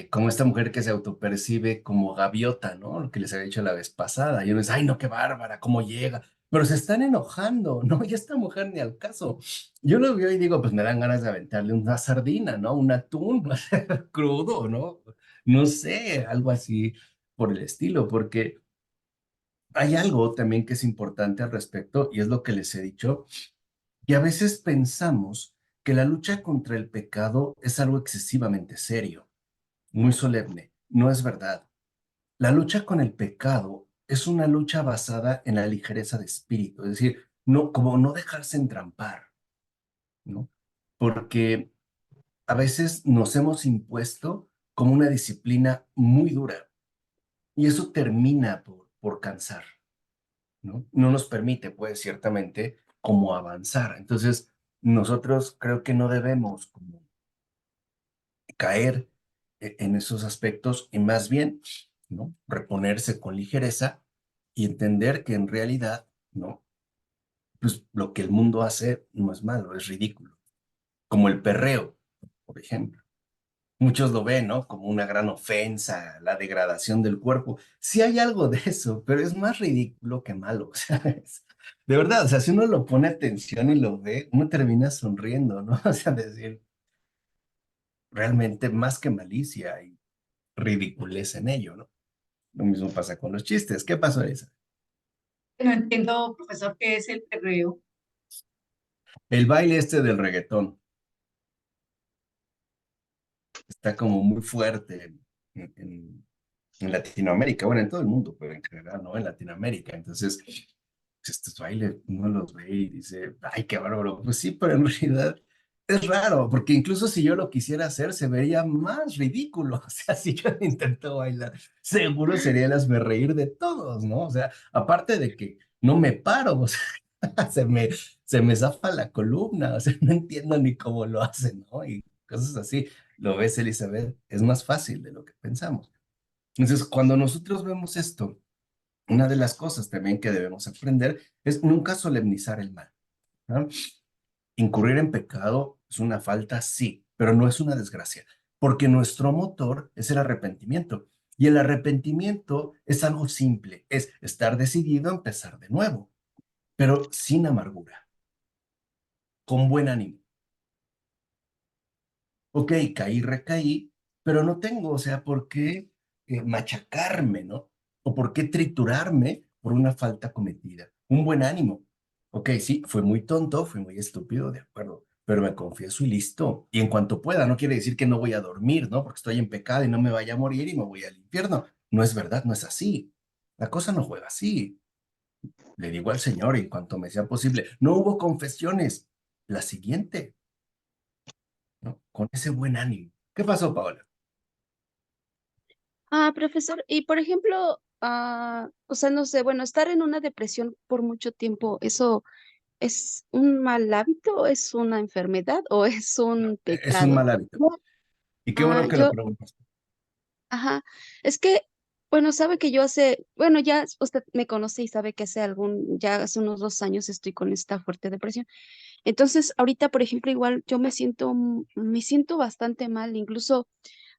S1: Como esta mujer que se autopercibe como gaviota, ¿no? Lo que les había dicho la vez pasada. Y uno dice, ay, no, qué bárbara, cómo llega. Pero se están enojando, ¿no? Y esta mujer ni al caso. Yo lo veo y digo, pues me dan ganas de aventarle una sardina, ¿no? Un atún crudo, ¿no? No sé, algo así por el estilo, porque hay algo también que es importante al respecto, y es lo que les he dicho, que a veces pensamos que la lucha contra el pecado es algo excesivamente serio, muy solemne. No es verdad. La lucha con el pecado es una lucha basada en la ligereza de espíritu, es decir, no, como no dejarse entrampar, ¿no? Porque a veces nos hemos impuesto como una disciplina muy dura y eso termina por cansar, ¿no? No nos permite, pues, ciertamente, como avanzar. Entonces, nosotros creo que no debemos como caer en esos aspectos y más bien, ¿no? Reponerse con ligereza y entender que en realidad, ¿no? Pues lo que el mundo hace no es malo, es ridículo. Como el perreo, por ejemplo. Muchos lo ven, ¿no? Como una gran ofensa, la degradación del cuerpo. Sí hay algo de eso, pero es más ridículo que malo. O sea, de verdad, o sea, si uno lo pone atención y lo ve, uno termina sonriendo, ¿no? O sea, decir, realmente más que malicia y ridiculez en ello, ¿no? Lo mismo pasa con los chistes. ¿Qué pasó, Elisa?
S3: No entiendo, profesor, qué es el perreo.
S1: El baile este del reggaetón está como muy fuerte en Latinoamérica, bueno, en todo el mundo, pero en general, ¿no? En Latinoamérica. Entonces, pues, estos bailes uno los ve y dice, ay, qué bárbaro. Pues sí, pero en realidad es raro, porque incluso si yo lo quisiera hacer, se vería más ridículo. O sea, si yo intento bailar, seguro sería el hazme reír de todos, ¿no? O sea, aparte de que no me paro, o sea, se me, se me zafa la columna, o sea, no entiendo ni cómo lo hacen, ¿no? Y cosas así. Lo ves, Elizabeth, es más fácil de lo que pensamos. Entonces, cuando nosotros vemos esto, una de las cosas también que debemos aprender es nunca solemnizar el mal, ¿no? Incurrir en pecado es una falta, sí, pero no es una desgracia, porque nuestro motor es el arrepentimiento. Y el arrepentimiento es algo simple, es estar decidido a empezar de nuevo, pero sin amargura, con buen ánimo. Ok, caí, recaí, pero no tengo, o sea, por qué machacarme, ¿no? O por qué triturarme por una falta cometida. Un buen ánimo. Ok, sí, fue muy tonto, fue muy estúpido, de acuerdo, pero me confieso y listo. Y en cuanto pueda, no quiere decir que no voy a dormir, ¿no? Porque estoy en pecado y no me vaya a morir y me voy al infierno. No es verdad, no es así. La cosa no juega así. Le digo al Señor en cuanto me sea posible, no hubo confesiones. La siguiente. ¿No? Con ese buen ánimo. ¿Qué pasó, Paola?
S5: Profesor, y por ejemplo, o sea, no sé, bueno, estar en una depresión por mucho tiempo, ¿eso es un mal hábito, es una enfermedad o es un
S1: Es un
S5: pecado?
S1: mal hábito.
S5: No.
S1: Y qué bueno que lo
S5: Yo,
S1: preguntas.
S5: ajá, es que, bueno, sabe que yo bueno, ya usted me conoce y sabe que ya hace unos 2 años estoy con esta fuerte depresión. Entonces, ahorita, por ejemplo, igual yo me siento bastante mal, incluso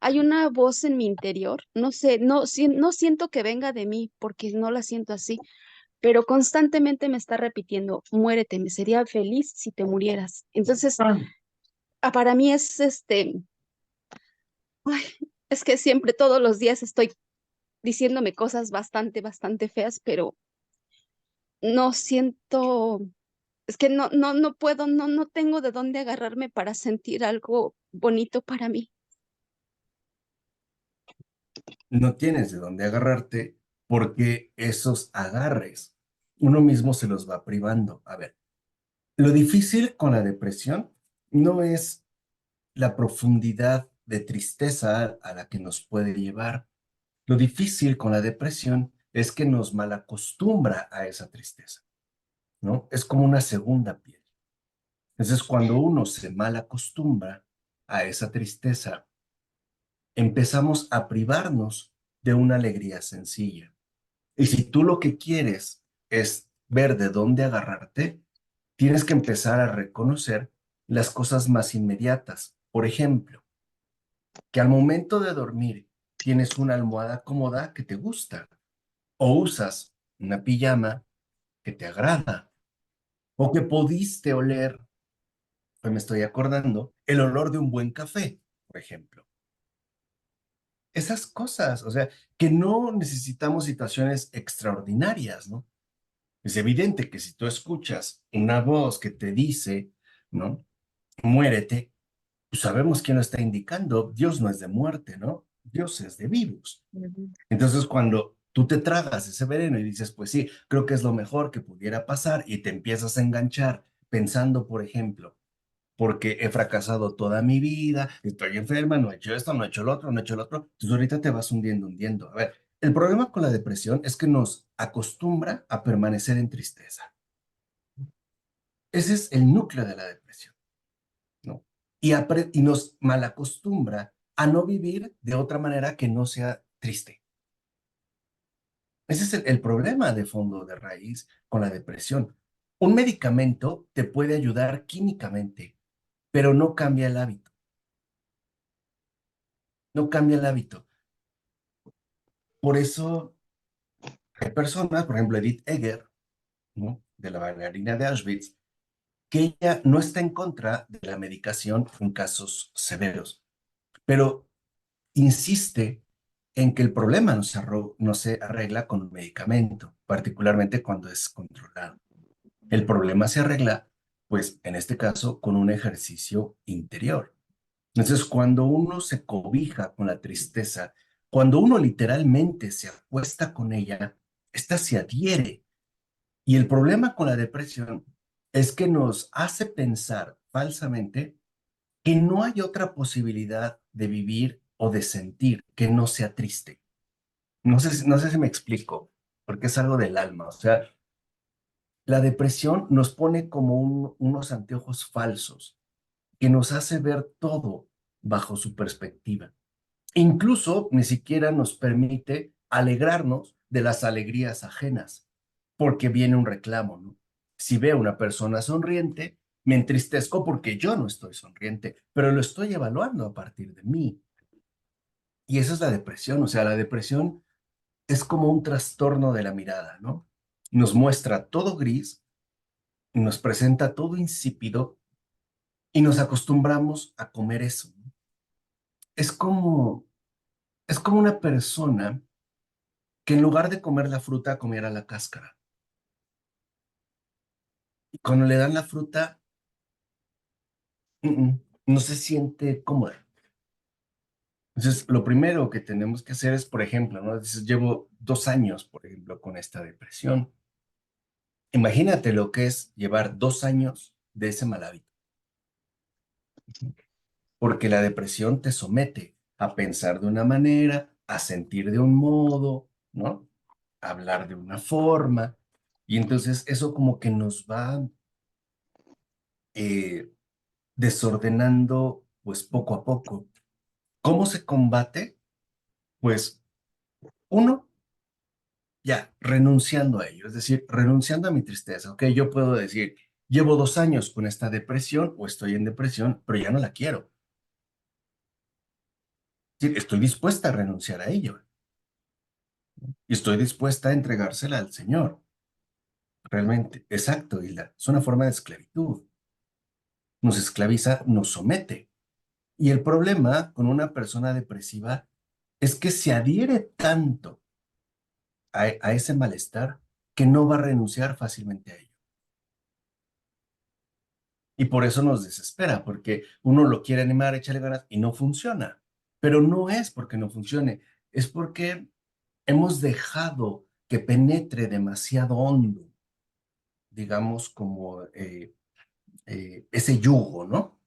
S5: hay una voz en mi interior, no sé, no siento que venga de mí porque no la siento así, pero constantemente me está repitiendo, muérete, me sería feliz si te murieras. Entonces, para mí es ay, es que siempre, todos los días estoy diciéndome cosas bastante, bastante feas, pero no siento, es que no puedo, no tengo de dónde agarrarme para sentir algo bonito para mí.
S1: No tienes de dónde agarrarte porque esos agarres uno mismo se los va privando. A ver, lo difícil con la depresión no es la profundidad de tristeza a la que nos puede llevar. Lo difícil con la depresión es que nos malacostumbra a esa tristeza, ¿no? Es como una segunda piel. Entonces, cuando uno se malacostumbra a esa tristeza, empezamos a privarnos de una alegría sencilla. Y si tú lo que quieres es ver de dónde agarrarte, tienes que empezar a reconocer las cosas más inmediatas. Por ejemplo, que al momento de dormir tienes una almohada cómoda que te gusta o usas una pijama que te agrada o que pudiste oler, pues me estoy acordando, el olor de un buen café, por ejemplo. Esas cosas, o sea, que no necesitamos situaciones extraordinarias, ¿no? Es evidente que si tú escuchas una voz que te dice, ¿no? Muérete, pues sabemos quién lo está indicando. Dios no es de muerte, ¿no? Dios es de vivos.
S2: Ujú.
S1: Entonces, cuando tú te tragas ese veneno y dices, pues sí, creo que es lo mejor que pudiera pasar y te empiezas a enganchar pensando, por ejemplo, porque he fracasado toda mi vida, estoy enferma, no he hecho esto, no he hecho lo otro, no he hecho lo otro. Entonces ahorita te vas hundiendo, hundiendo. A ver, el problema con la depresión es que nos acostumbra a permanecer en tristeza. Ese es el núcleo de la depresión, ¿no? Y nos malacostumbra a no vivir de otra manera que no sea triste. Ese es el problema de fondo, de raíz con la depresión. Un medicamento te puede ayudar químicamente, pero no cambia el hábito. No cambia el hábito. Por eso hay personas, por ejemplo, Edith Eger, ¿no? De la bailarina de Auschwitz, que ella no está en contra de la medicación en casos severos. pero insiste en que el problema no se arregla con un medicamento, particularmente cuando es controlado. El problema se arregla, pues, en este caso, con un ejercicio interior. Entonces, cuando uno se cobija con la tristeza, cuando uno literalmente se acuesta con ella, esta se adhiere. Y el problema con la depresión es que nos hace pensar falsamente que no hay otra posibilidad de vivir o de sentir que no sea triste. No sé si me explico, porque es algo del alma. O sea, la depresión nos pone como unos anteojos falsos que nos hace ver todo bajo su perspectiva. Incluso ni siquiera nos permite alegrarnos de las alegrías ajenas, porque viene un reclamo, ¿no? Si veo una persona sonriente, me entristezco porque yo no estoy sonriente, pero lo estoy evaluando a partir de mí. Y esa es la depresión, o sea, la depresión es como un trastorno de la mirada, ¿no? Nos muestra todo gris, nos presenta todo insípido y nos acostumbramos a comer eso, ¿no? Es como, es como una persona que en lugar de comer la fruta, comiera la cáscara. Y cuando le dan la fruta, no se siente cómoda. Entonces, lo primero que tenemos que hacer es, por ejemplo, ¿no? Dices, llevo 2 años, por ejemplo, con esta depresión. Imagínate lo que es llevar 2 años de ese mal hábito, porque la depresión te somete a pensar de una manera, a sentir de un modo, ¿no? A hablar de una forma, y entonces eso como que nos va eh, desordenando, pues poco a poco. ¿Cómo se combate? Pues uno, ya, renunciando a ello, es decir, renunciando a mi tristeza. Ok, yo puedo decir, llevo 2 años con esta depresión o estoy en depresión, pero ya no la quiero. Es decir, estoy dispuesta a renunciar a ello y estoy dispuesta a entregársela al Señor. Realmente, exacto, Hilda, es una forma de esclavitud. Nos esclaviza, nos somete. Y el problema con una persona depresiva es que se adhiere tanto a ese malestar que no va a renunciar fácilmente a ello. Y por eso nos desespera, porque uno lo quiere animar, échale ganas y no funciona. Pero no es porque no funcione, es porque hemos dejado que penetre demasiado hondo, digamos, como ese yugo, ¿no?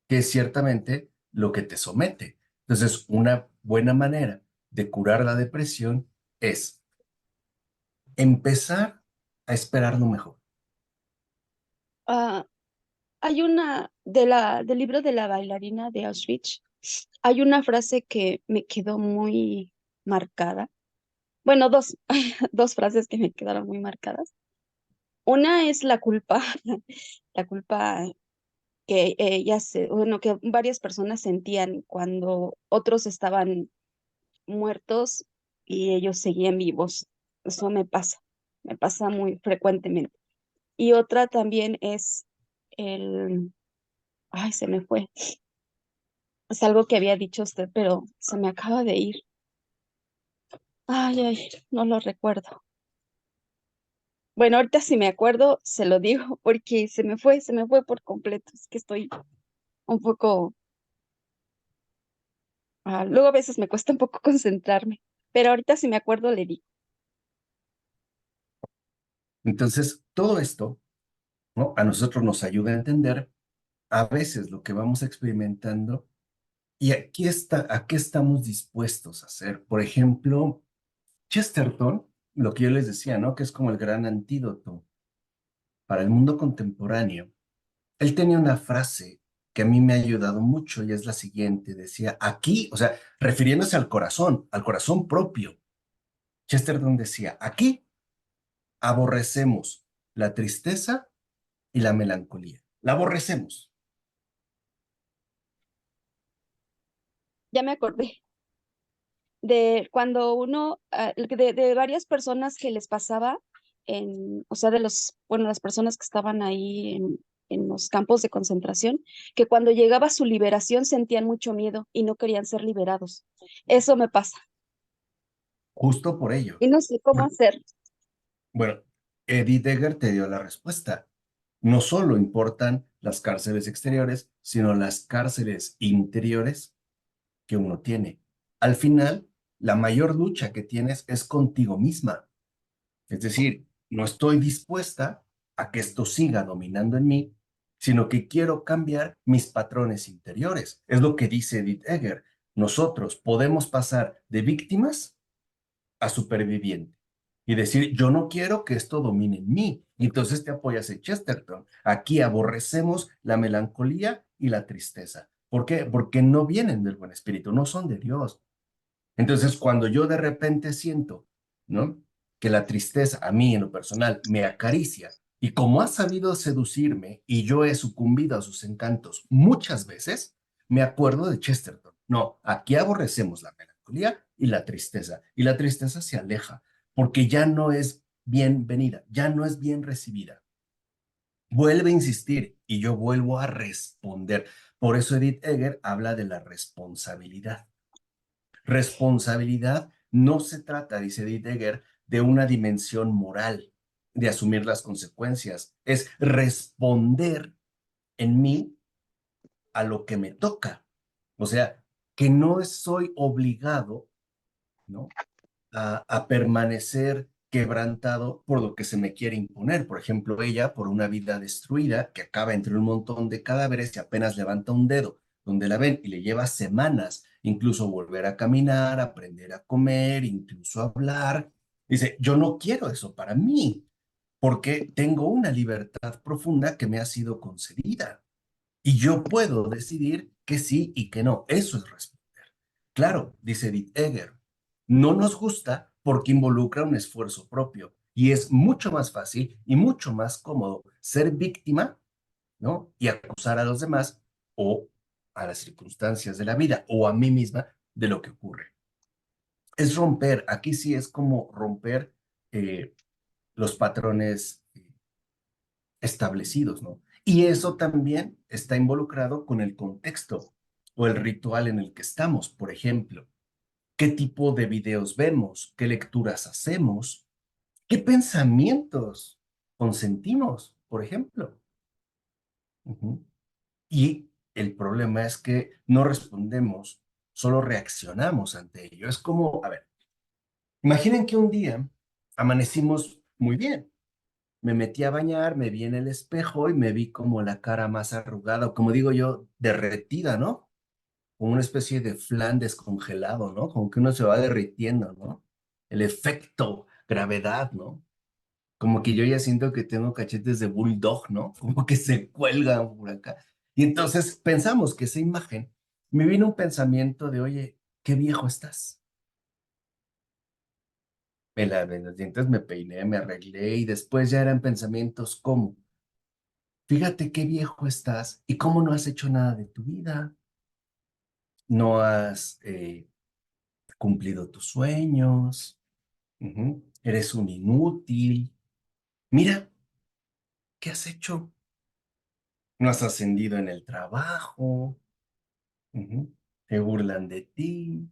S1: Que es ciertamente lo que te somete. Entonces, una buena manera de curar la depresión es empezar a esperar lo mejor.
S5: Ah, hay una del libro de la bailarina de Auschwitz, hay una frase que me quedó muy marcada. Bueno, dos, dos frases que me quedaron muy marcadas. Una es la culpa, la culpa que bueno, que varias personas sentían cuando otros estaban muertos y ellos seguían vivos. Eso me pasa muy frecuentemente. Y otra también es el, ay, se me fue. Es algo que había dicho usted, pero se me acaba de ir. Ay, no lo recuerdo. Bueno, ahorita si me acuerdo, se lo digo, porque se me fue por completo. Es que estoy un poco, luego a veces me cuesta un poco concentrarme, pero ahorita si me acuerdo le digo.
S1: Entonces, todo esto, ¿no? A nosotros nos ayuda a entender a veces lo que vamos experimentando y aquí está, a qué estamos dispuestos a hacer. Por ejemplo, Chesterton, lo que yo les decía, ¿no? Que es como el gran antídoto para el mundo contemporáneo. Él tenía una frase que a mí me ha ayudado mucho y es la siguiente. Decía, aquí, o sea, refiriéndose al corazón propio. Chesterton decía, aquí aborrecemos la tristeza y la melancolía. La aborrecemos.
S5: Ya me acordé de cuando uno, de varias personas que les pasaba o sea, bueno, las personas que estaban ahí en los campos de concentración, que cuando llegaba su liberación sentían mucho miedo y no querían ser liberados. Eso me pasa
S1: Justo por ello.
S5: y no sé cómo hacer.
S1: Bueno, Edith Egger te dio la respuesta. No solo importan las cárceles exteriores, sino las cárceles interiores que uno tiene. Al final, la mayor lucha que tienes es contigo misma. Es decir, no estoy dispuesta a que esto siga dominando en mí, sino que quiero cambiar mis patrones interiores. Es lo que dice Edith Egger. Nosotros podemos pasar de víctimas a superviviente y decir, yo no quiero que esto domine en mí. Y entonces te apoyas en Chesterton. Aquí aborrecemos la melancolía y la tristeza. ¿Por qué? Porque no vienen del buen espíritu, no son de Dios. Entonces, cuando yo de repente siento, ¿no? Que la tristeza a mí en lo personal me acaricia y como ha sabido seducirme y yo he sucumbido a sus encantos muchas veces, me acuerdo de Chesterton. No, aquí aborrecemos la melancolía y la tristeza se aleja porque ya no es bienvenida, ya no es bien recibida. Vuelve a insistir y yo vuelvo a responder. Por eso Edith Egger habla de la responsabilidad. Responsabilidad no se trata, dice Edith Egger, de una dimensión moral, de asumir las consecuencias. Es responder en mí a lo que me toca. O sea, que no soy obligado, ¿no? A permanecer quebrantado por lo que se me quiere imponer. Por ejemplo, ella, por una vida destruida, que acaba entre un montón de cadáveres y apenas levanta un dedo, donde la ven y le lleva semanas, incluso volver a caminar, aprender a comer, incluso hablar. Dice, yo no quiero eso para mí, porque tengo una libertad profunda que me ha sido concedida. Y yo puedo decidir que sí y que no. Eso es responder. Claro, dice Edith Egger, no nos gusta porque involucra un esfuerzo propio y es mucho más fácil y mucho más cómodo ser víctima, ¿no? Y acusar a los demás o a las circunstancias de la vida o a mí misma de lo que ocurre. Es romper, aquí sí es como romper los patrones establecidos, ¿no? Y eso también está involucrado con el contexto o el ritual en el que estamos. Por ejemplo, qué tipo de videos vemos, qué lecturas hacemos, qué pensamientos consentimos, por ejemplo. Ujú. Y el problema es que no respondemos, solo reaccionamos ante ello. Es como, a ver, imaginen que un día amanecimos muy bien. Me metí a bañar, me vi en el espejo y me vi como la cara más arrugada, o como digo yo, derretida, ¿no? Como una especie de flan descongelado, ¿no? Como que uno se va derritiendo, ¿no? El efecto gravedad, ¿no? Como que yo ya siento que tengo cachetes de bulldog, ¿no? Como que se cuelgan por acá. Y entonces pensamos que esa imagen, me vino un pensamiento de, oye, qué viejo estás. Me lavé los dientes, me peiné, me arreglé y después ya eran pensamientos como, fíjate qué viejo estás y cómo no has hecho nada de tu vida. No has cumplido tus sueños. Ujú. Eres un inútil. Mira, ¿qué has hecho? No has ascendido en el trabajo. Ujú. Se burlan de ti.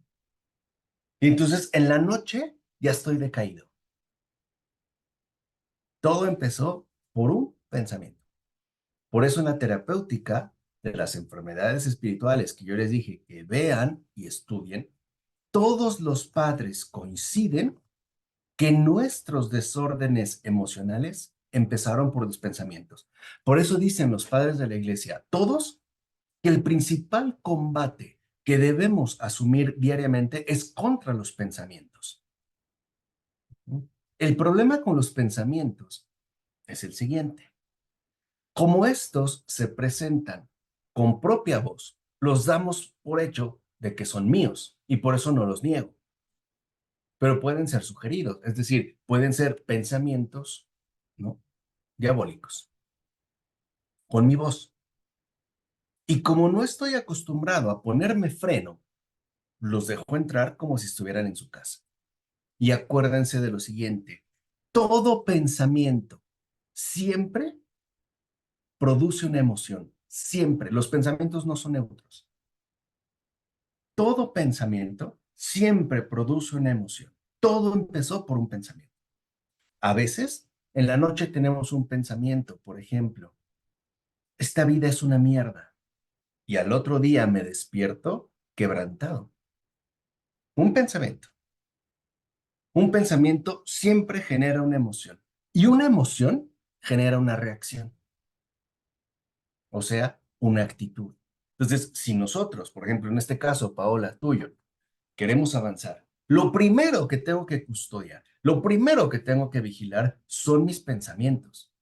S1: Y entonces en la noche ya estoy decaído. Todo empezó por un pensamiento. Por eso en la terapéutica de las enfermedades espirituales que yo les dije que vean y estudien, todos los padres coinciden que nuestros desórdenes emocionales empezaron por los pensamientos. Por eso dicen los padres de la iglesia, todos, que el principal combate que debemos asumir diariamente es contra los pensamientos. El problema con los pensamientos es el siguiente. Como estos se presentan con propia voz, los damos por hecho de que son míos y por eso no los niego. Pero pueden ser sugeridos, es decir, pueden ser pensamientos, ¿no? Diabólicos, con mi voz. Y como no estoy acostumbrado a ponerme freno, los dejo entrar como si estuvieran en su casa. Y acuérdense de lo siguiente, todo pensamiento siempre produce una emoción. Siempre. Los pensamientos no son neutros. Todo pensamiento siempre produce una emoción. Todo empezó por un pensamiento. A veces, en la noche tenemos un pensamiento, por ejemplo, esta vida es una mierda. Y al otro día me despierto quebrantado. Un pensamiento. Un pensamiento siempre genera una emoción. Y una emoción genera una reacción. O sea, una actitud. Entonces, si nosotros, por ejemplo, en este caso, Paola, tuyo, queremos avanzar, lo primero que tengo que custodiar, lo primero que tengo que vigilar son mis pensamientos.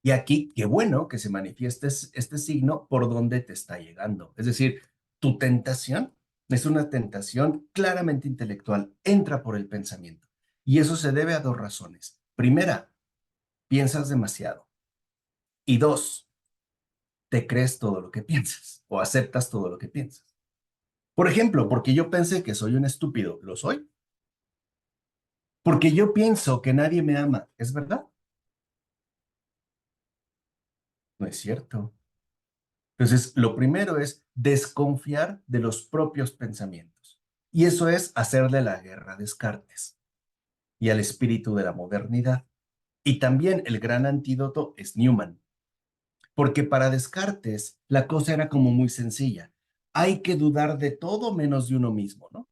S1: Y aquí, qué bueno que se manifieste este signo por donde te está llegando. Es decir, tu tentación es una tentación claramente intelectual, entra por el pensamiento. Y eso se debe a dos razones. Primera, piensas demasiado. Y dos, te crees todo lo que piensas o aceptas todo lo que piensas. Por ejemplo, porque yo pensé que soy un estúpido, ¿lo soy? Porque yo pienso que nadie me ama, ¿es verdad? No es cierto. Entonces, lo primero es desconfiar de los propios pensamientos. Y eso es hacerle la guerra a Descartes y al espíritu de la modernidad. Y también el gran antídoto es Newman, porque para Descartes la cosa era como muy sencilla. Hay que dudar de todo menos de uno mismo, ¿no?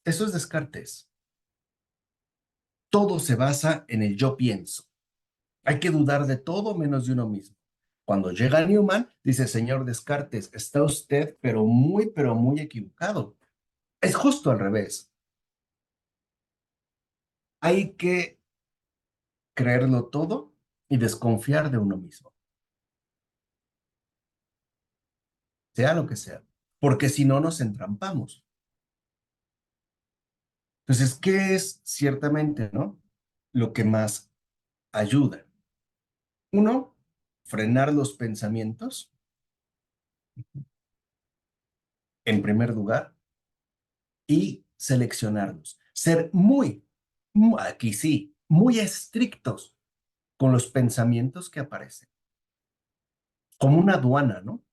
S1: Eso es Descartes. Todo se basa en el yo pienso. Hay que dudar de todo menos de uno mismo. Cuando llega Newman, dice, señor Descartes, está usted pero muy equivocado. Es justo al revés. Hay que creerlo todo y desconfiar de uno mismo, sea lo que sea, porque si no nos entrampamos. Entonces, ¿qué es ciertamente, no? Lo que más ayuda. Uno, frenar los pensamientos, en primer lugar, y seleccionarlos. Ser aquí sí, muy estrictos con los pensamientos que aparecen, como una aduana, ¿no?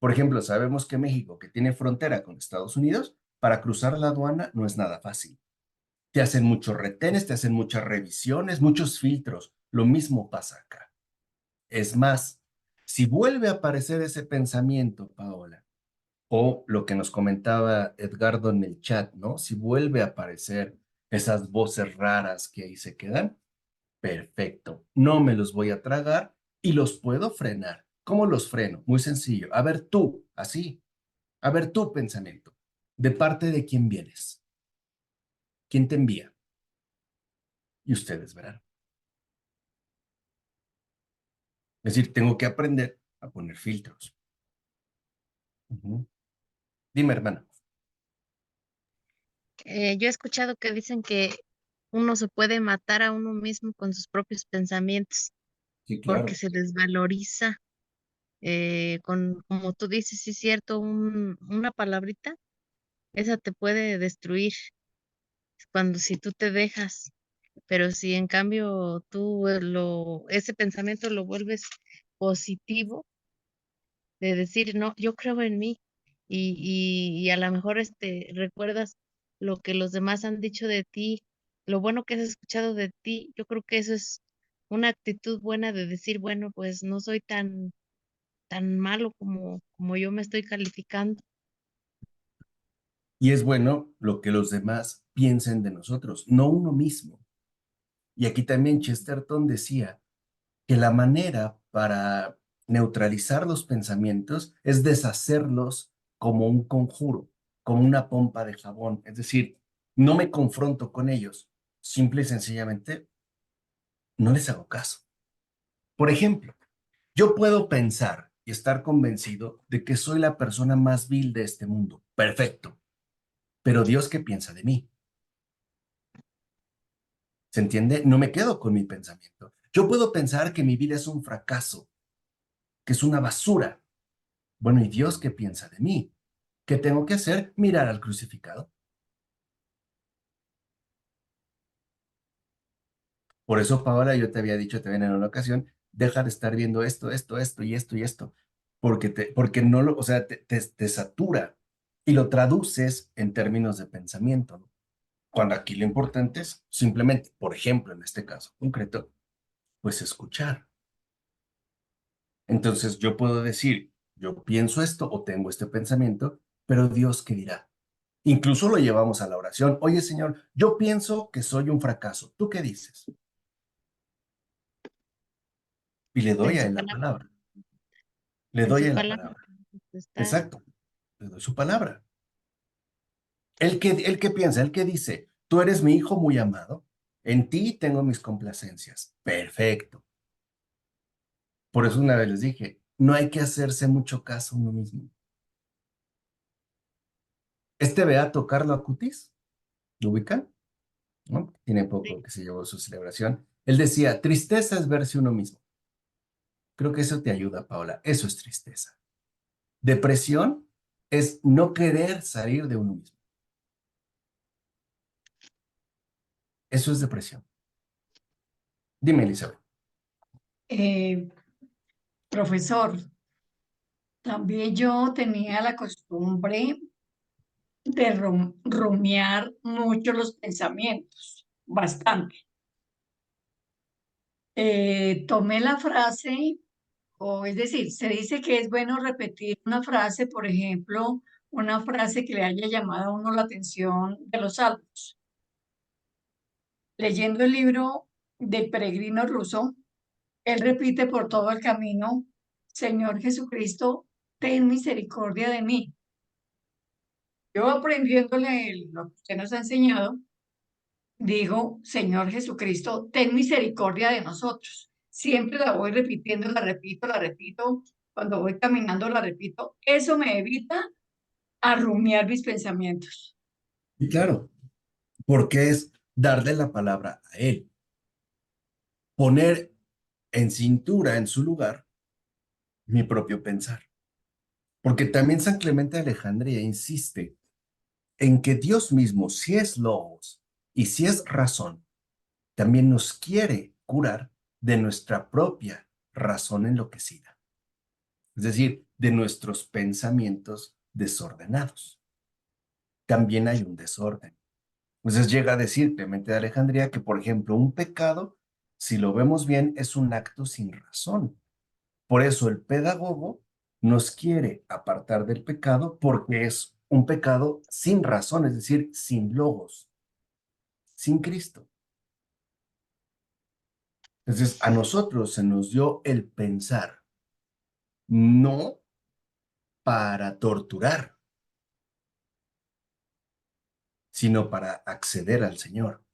S1: Por ejemplo, sabemos que México, que tiene frontera con Estados Unidos, para cruzar la aduana no es nada fácil. Te hacen muchos retenes, te hacen muchas revisiones, muchos filtros. Lo mismo pasa acá. Es más, si vuelve a aparecer ese pensamiento, Paola, o lo que nos comentaba Edgardo en el chat, ¿no? Si vuelve a aparecer esas voces raras que ahí se quedan, perfecto. No me los voy a tragar y los puedo frenar. ¿Cómo los freno? Muy sencillo. A ver tú, así. A ver tu pensamiento. ¿De parte de quién vienes? ¿Quién te envía? Y ustedes verán. Es decir, tengo que aprender a poner filtros. Dime, hermana.
S2: Yo he escuchado que dicen que uno se puede matar a uno mismo con sus propios pensamientos
S1: Sí,
S2: porque
S1: claro.
S2: se desvaloriza. Como tú dices, sí es cierto, una palabrita, esa te puede destruir cuando si tú te dejas, pero si en cambio ese pensamiento lo vuelves positivo, de decir, no, yo creo en mí, y a lo mejor recuerdas lo que los demás han dicho de ti, lo bueno que has escuchado de ti, yo creo que eso es una actitud buena de decir, bueno, pues no soy tan malo como yo me estoy calificando.
S1: Y es bueno lo que los demás piensen de nosotros, no uno mismo. Y aquí también Chesterton decía que la manera para neutralizar los pensamientos es deshacerlos como un conjuro, como una pompa de jabón. Es decir, no me confronto con ellos, simple y sencillamente no les hago caso. Por ejemplo, yo puedo pensar y estar convencido de que soy la persona más vil de este mundo. Perfecto. Pero Dios, ¿qué piensa de mí? ¿Se entiende? No me quedo con mi pensamiento. Yo puedo pensar que mi vida es un fracaso, que es una basura. Bueno, ¿y Dios qué piensa de mí? ¿Qué tengo que hacer? Mirar al crucificado. Por eso, Paola, yo te había dicho también en una ocasión, deja de estar viendo esto y esto, porque no lo, o sea, te satura y lo traduces en términos de pensamiento, ¿no? Cuando aquí lo importante es simplemente, por ejemplo, en este caso concreto, pues escuchar. Entonces yo puedo decir, yo pienso esto o tengo este pensamiento, pero Dios qué dirá. Incluso lo llevamos a la oración. Oye, Señor, yo pienso que soy un fracaso. ¿Tú qué dices? Y le doy
S2: En
S1: a
S2: su
S1: él la
S2: palabra,
S1: palabra. Le
S2: en
S1: doy
S2: su
S1: a él la
S2: palabra
S1: palabra.
S2: está.
S1: Exacto. Le doy su palabra. Él que piensa, él que dice, tú eres mi hijo muy amado, en ti tengo mis complacencias. Perfecto. Por eso una vez les dije, no hay que hacerse mucho caso a uno mismo. Este beato Carlo Acutis, ¿lo ubican? ¿No? Tiene
S2: Sí.
S1: poco que se llevó su celebración. Él decía, tristeza es verse uno mismo. Creo que eso te ayuda, Paola. Eso es tristeza. Depresión es no querer salir de uno mismo. Eso es depresión. Dime, Elizabeth.
S3: Eh, profesor, también yo tenía la costumbre de rumiar mucho los pensamientos, bastante. Tomé la frase, o es decir, se dice que es bueno repetir una frase, por ejemplo, una frase que le haya llamado a uno la atención de los salmos. Leyendo el libro del peregrino ruso, él repite por todo el camino, Señor Jesucristo, ten misericordia de mí. Yo aprendiéndole lo que usted nos ha enseñado, digo, Señor Jesucristo, ten misericordia de nosotros. Siempre la voy repitiendo, la repito. Cuando voy caminando, la repito. Eso me evita arrumiar mis pensamientos.
S1: Y claro, porque es darle la palabra a él, poner en cintura, en su lugar, mi propio pensar. Porque también San Clemente de Alejandría insiste en que Dios mismo, si es logos y si es razón, también nos quiere curar de nuestra propia razón enloquecida, es decir, de nuestros pensamientos desordenados. También hay un desorden. Entonces llega a decir Clemente de Alejandría que, por ejemplo, un pecado, si lo vemos bien, es un acto sin razón. Por eso el pedagogo nos quiere apartar del pecado porque es un pecado sin razón, es decir, sin logos, sin Cristo. Entonces, a nosotros se nos dio el pensar, no para torturar, sino para acceder al Señor.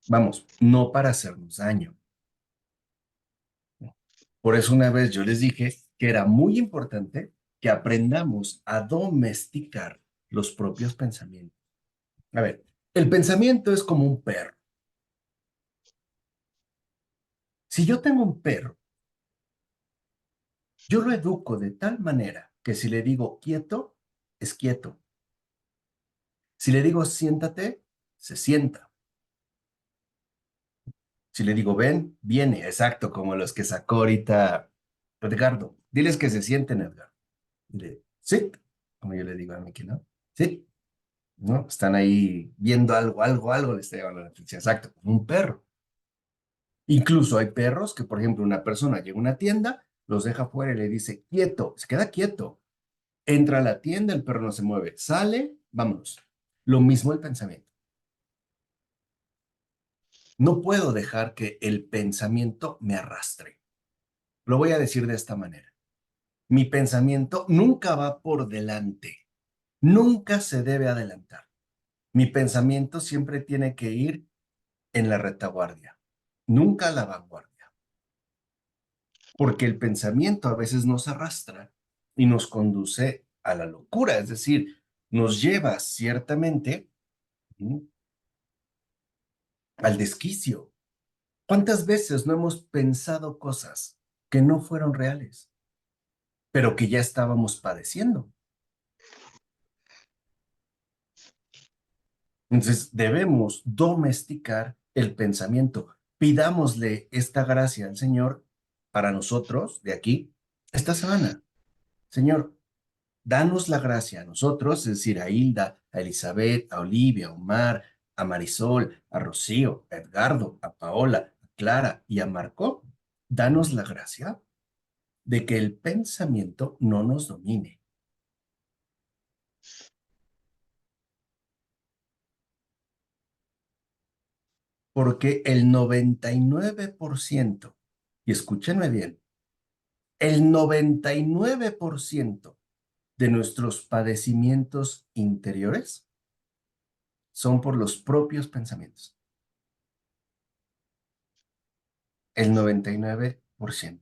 S1: Vamos, no para hacernos daño. Por eso una vez yo les dije que era muy importante que aprendamos a domesticar los propios pensamientos. A ver, el pensamiento es como un perro. Si yo tengo un perro, yo lo educo de tal manera que si le digo quieto, es quieto. Si le digo siéntate, se sienta. Si le digo ven, viene. Exacto, como los que sacó ahorita Edgardo. Diles que se sienten, Edgar. Dile, sí, como yo le digo a Miki, ¿no? Sí, ¿no? Están ahí viendo algo, les está llamando la atención. Exacto, como un perro. Incluso hay perros que, por ejemplo, una persona llega a una tienda, los deja fuera y le dice, quieto, se queda quieto. Entra a la tienda, el perro no se mueve. Sale, vámonos. Lo mismo el pensamiento. No puedo dejar que el pensamiento me arrastre. Lo voy a decir de esta manera. Mi pensamiento nunca va por delante. Nunca se debe adelantar. Mi pensamiento siempre tiene que ir en la retaguardia, nunca a la vanguardia. Porque el pensamiento a veces nos arrastra y nos conduce a la locura, es decir, nos lleva ciertamente al desquicio. ¿Cuántas veces no hemos pensado cosas que no fueron reales, pero que ya estábamos padeciendo? Entonces debemos domesticar el pensamiento. pidámosle esta gracia al Señor para nosotros de aquí esta semana. Señor, danos la gracia a nosotros, es decir, a Hilda, a Elizabeth, a Olivia, a Omar, a Marisol, a Rocío, a Edgardo, a Paola, a Clara y a Marco. Danos la gracia de que el pensamiento no nos domine. Porque el 99%, y escúchenme bien, el 99% de nuestros padecimientos interiores son por los propios pensamientos. El 99%.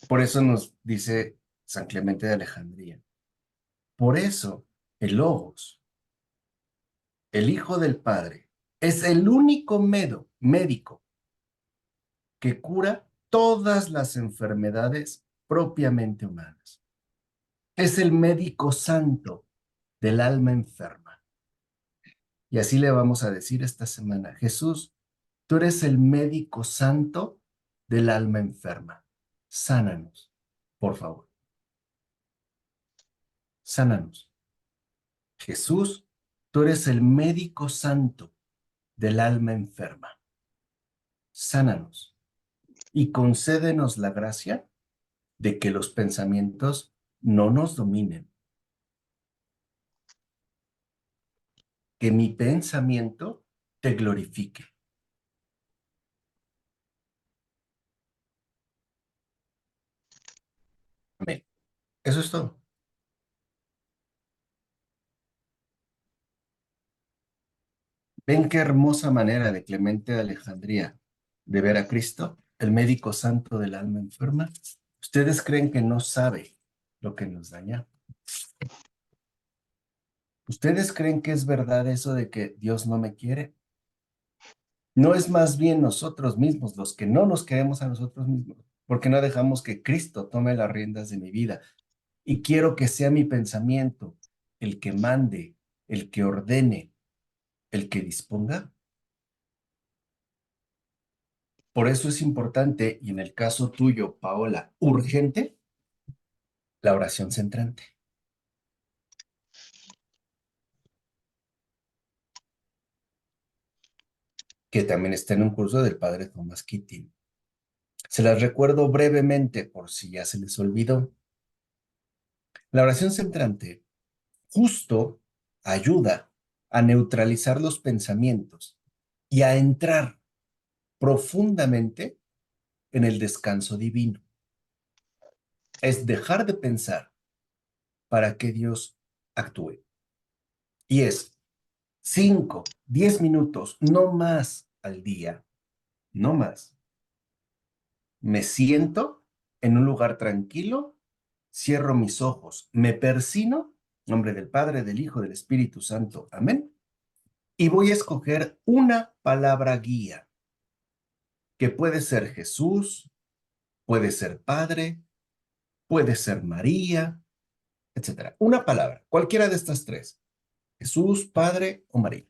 S1: Por eso nos dice San Clemente de Alejandría. Por eso el Logos, el Hijo del Padre, es el único médico que cura todas las enfermedades propiamente humanas. Es el médico santo del alma enferma. Y así le vamos a decir esta semana: Jesús, tú eres el médico santo del alma enferma. Sánanos, por favor. Sánanos. Jesús, tú eres el médico santo del alma enferma. Sánanos y concédenos la gracia de que los pensamientos no nos dominen. Que mi pensamiento te glorifique. Amén. Eso es todo. ¿Ven qué hermosa manera de Clemente de Alejandría de ver a Cristo, el médico santo del alma enferma? ¿Ustedes creen que no sabe lo que nos daña? ¿Ustedes creen que es verdad eso de que Dios no me quiere? ¿No es más bien nosotros mismos los que no nos queremos a nosotros mismos? Porque no dejamos que Cristo tome las riendas de mi vida. Y quiero que sea mi pensamiento el que mande, el que ordene, el que disponga. Por eso es importante, y en el caso tuyo, Paola, urgente, la oración centrante. Que también está en un curso del padre Thomas Keating. Se las recuerdo brevemente por si ya se les olvidó. La oración centrante justo ayuda a neutralizar los pensamientos y a entrar profundamente en el descanso divino. Es dejar de pensar para que Dios actúe. Y es 5, 10 minutos, no más al día, no más. Me siento en un lugar tranquilo, cierro mis ojos, me persino, en nombre del Padre, del Hijo, del Espíritu Santo, amén. Y voy a escoger una palabra guía, que puede ser Jesús, puede ser Padre, puede ser María, etcétera. Una palabra, cualquiera de estas tres. Jesús, Padre o María.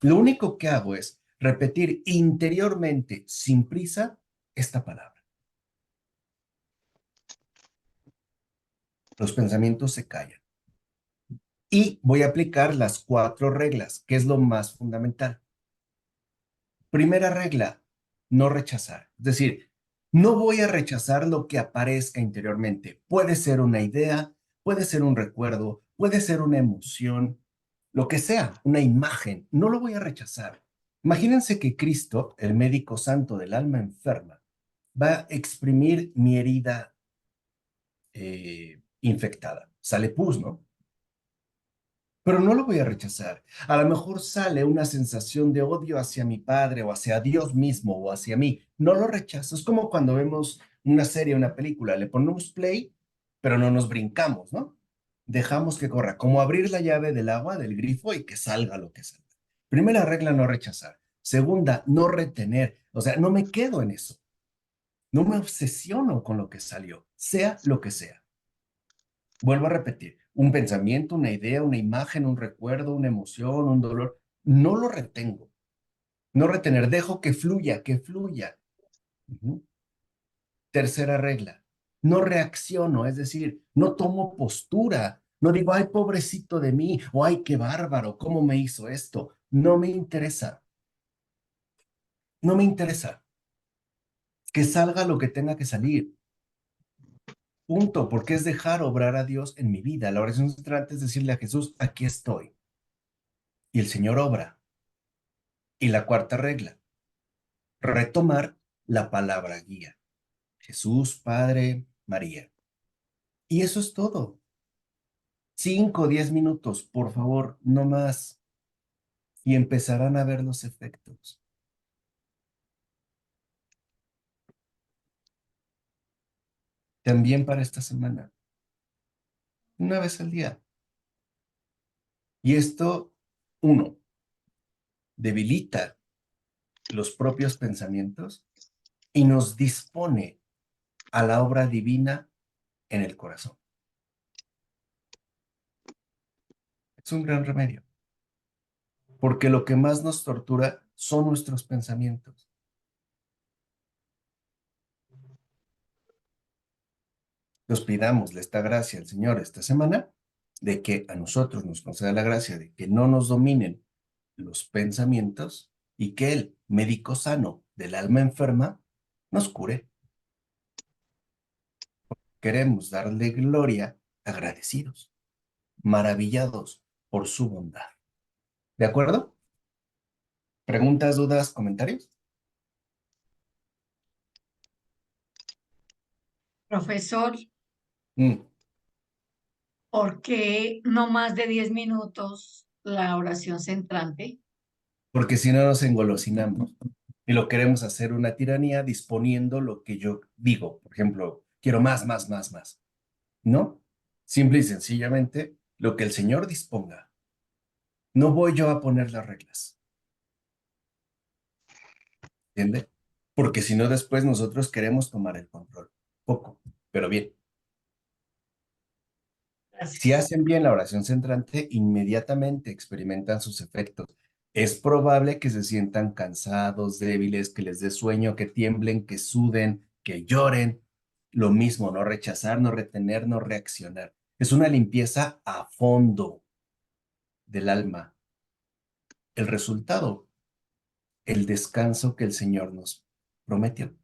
S1: Lo único que hago es repetir interiormente, sin prisa, esta palabra. Los pensamientos se callan. Y voy a aplicar las 4 reglas, que es lo más fundamental. Primera regla, no rechazar. Es decir, no voy a rechazar lo que aparezca interiormente. Puede ser una idea, puede ser un recuerdo, puede ser una emoción, lo que sea, una imagen. No lo voy a rechazar. Imagínense que Cristo, el médico santo del alma enferma, va a exprimir mi herida infectada. Sale pus, ¿no? Pero no lo voy a rechazar. A lo mejor sale una sensación de odio hacia mi padre o hacia Dios mismo o hacia mí. No lo rechazo. Es como cuando vemos una serie, una película, le ponemos play, pero no nos brincamos, ¿no? Dejamos que corra, como abrir la llave del agua, del grifo y que salga lo que salga. Primera regla, no rechazar. Segunda, no retener. O sea, no me quedo en eso. No me obsesiono con lo que salió, sea lo que sea. Vuelvo a repetir, un pensamiento, una idea, una imagen, un recuerdo, una emoción, un dolor, no lo retengo. No retener, dejo que fluya, que fluya. Ujú. Tercera regla, no reacciono, es decir, no tomo postura, no digo, ay, pobrecito de mí, o ay, qué bárbaro, ¿cómo me hizo esto? No me interesa, no me interesa. Que salga lo que tenga que salir. Punto, porque es dejar obrar a Dios en mi vida. La oración central es decirle a Jesús, aquí estoy. Y el Señor obra. Y la cuarta regla, retomar la palabra guía. Jesús, Padre, María. Y eso es todo. 5 o 10 minutos, por favor, no más. Y empezarán a ver los efectos. También para esta semana, una vez al día. Y esto, uno, debilita los propios pensamientos y nos dispone a la obra divina en el corazón. Es un gran remedio, porque lo que más nos tortura son nuestros pensamientos. Nos pidamosle esta gracia al Señor esta semana, de que a nosotros nos conceda la gracia de que no nos dominen los pensamientos y que el médico sano del alma enferma nos cure. Queremos darle gloria agradecidos, maravillados por su bondad. ¿De acuerdo? ¿Preguntas, dudas, comentarios?
S3: Profesor,
S1: Mm,
S3: ¿por qué no más de 10 minutos la oración centrante?
S1: Porque si no nos engolosinamos y lo queremos hacer una tiranía disponiendo lo que yo digo. Por ejemplo, quiero más, más, más, más. ¿No? Simple y sencillamente lo que el Señor disponga. No voy yo a poner las reglas. ¿Entiende? Porque si no, después nosotros queremos tomar el control. Poco, pero bien. Si
S3: Gracias.
S1: hacen bien la oración centrante, inmediatamente experimentan sus efectos. Es probable que se sientan cansados, débiles, que les dé sueño, que tiemblen, que suden, que lloren. Lo mismo, no rechazar, no retener, no reaccionar. Es una limpieza a fondo del alma. El resultado, el descanso que el Señor nos prometió.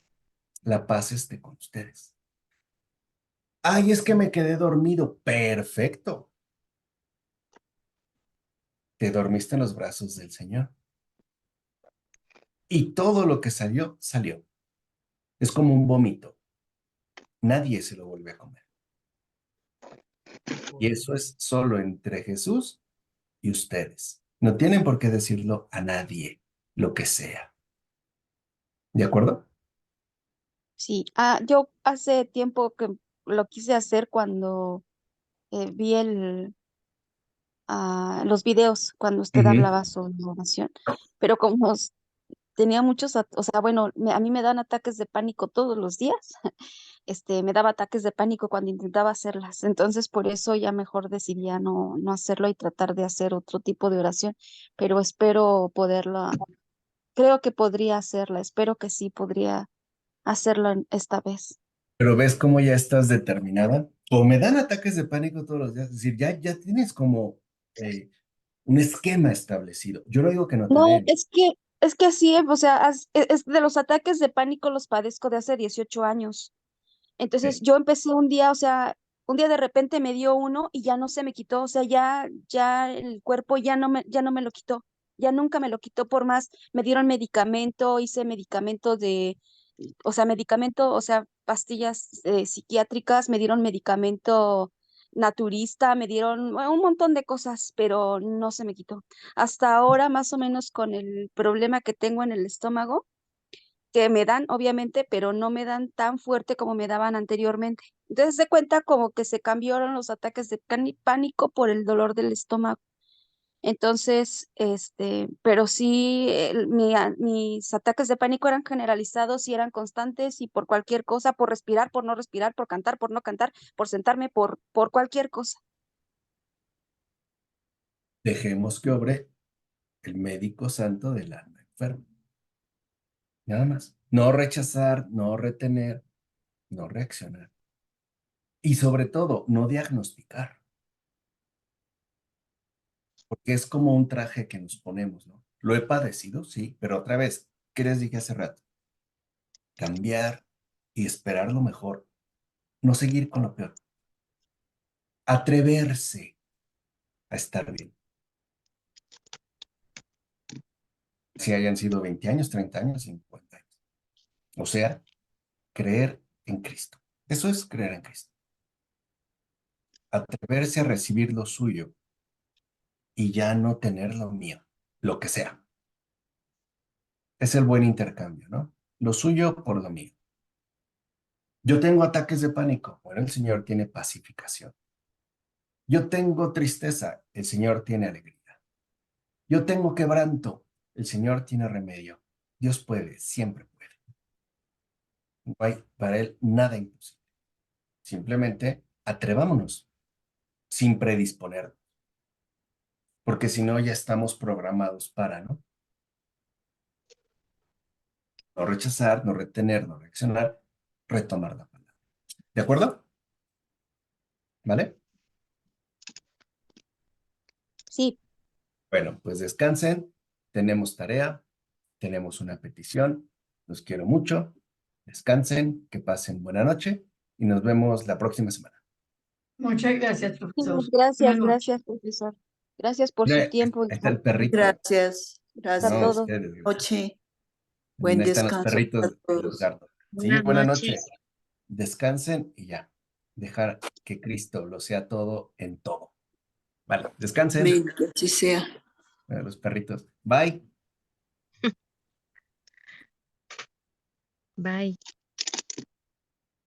S1: La paz esté con ustedes. Ay, es que me quedé dormido. Perfecto. Te dormiste en los brazos del Señor. Y todo lo que salió, salió. Es como un vómito. Nadie se lo vuelve a comer. Y eso es solo entre Jesús y ustedes. No tienen por qué decirlo a nadie, lo que sea. ¿De acuerdo?
S5: Sí, yo hace tiempo que lo quise hacer cuando vi los videos, cuando usted
S1: Ujú.
S5: hablaba sobre innovación, pero como tenía muchos, o sea, bueno, a mí me dan ataques de pánico todos los días. Me daba ataques de pánico cuando intentaba hacerlas. Entonces, por eso ya mejor decidía no hacerlo y tratar de hacer otro tipo de oración, pero espero poderla, creo que podría hacerla, espero que sí podría hacerlo esta vez.
S1: Pero ves cómo ya estás determinada. O me dan ataques de pánico todos los días. Es decir, ya tienes como un esquema establecido. Yo no digo que no te
S5: No,
S1: den.
S5: es que así, o sea, es de los ataques de pánico los padezco de hace 18 años. Entonces
S1: Ok.
S5: yo empecé un día, o sea, un día de repente me dio uno y ya no se me quitó, o sea, ya el cuerpo ya no me lo quitó, ya nunca me lo quitó por más, me dieron medicamento, hice medicamento medicamento, o sea, pastillas psiquiátricas, me dieron medicamento naturista, me dieron bueno, un montón de cosas, pero no se me quitó. Hasta ahora, más o menos con el problema que tengo en el estómago, que me dan, obviamente, pero no me dan tan fuerte como me daban anteriormente. Entonces se cuenta como que se cambiaron los ataques de pánico por el dolor del estómago. Entonces, pero sí, mis ataques de pánico eran generalizados y eran constantes y por cualquier cosa, por respirar, por no respirar, por cantar, por no cantar, por sentarme, por cualquier cosa.
S1: Dejemos que obre el médico santo del alma enferma. Nada más. No rechazar, no retener, no reaccionar. Y sobre todo, no diagnosticar. Porque es como un traje que nos ponemos, ¿no? Lo he padecido, sí, pero otra vez, ¿qué les dije hace rato? Cambiar y esperar lo mejor, no seguir con lo peor. Atreverse a estar bien. Si hayan sido 20 años, 30 años, 50 años. O sea, creer en Cristo. Eso es creer en Cristo. Atreverse a recibir lo suyo y ya no tener lo mío, lo que sea. Es el buen intercambio, ¿no? Lo suyo por lo mío. Yo tengo ataques de pánico. Bueno, el Señor tiene pacificación. Yo tengo tristeza. El Señor tiene alegría. Yo tengo quebranto. El Señor tiene remedio. Dios puede, siempre puede. No hay para Él nada imposible. Simplemente atrevámonos sin predisponer, porque si no ya estamos programados para, ¿no? No rechazar, no retener, no reaccionar, retomar la palabra. ¿De acuerdo? ¿Vale?
S5: Sí,
S1: Bueno, pues descansen. Tenemos tarea, tenemos una petición. Los quiero mucho. Descansen, que pasen buena noche y nos vemos la próxima semana.
S3: Muchas gracias,
S5: sí,
S3: profesor. Buenas
S5: gracias,
S3: noches.
S5: gracias, profesor. Gracias por su
S1: Mira,
S5: tiempo
S1: ahí
S5: y
S1: está el
S5: por
S1: perrito.
S4: Gracias,
S5: está
S1: No,
S4: gracias.
S5: todo.
S1: ustedes, gracias.
S4: Noche,
S1: También
S4: buen
S1: están los
S4: descanso para
S1: perritos de los
S4: todos.
S1: gatos. Sí,
S2: Buenas
S1: buena noche.
S2: noches.
S1: Descansen y ya. Dejar que Cristo lo sea todo en todo. Vale, descansen.
S4: Amén, que así sea.
S1: Los perritos. Bye.
S2: Bye.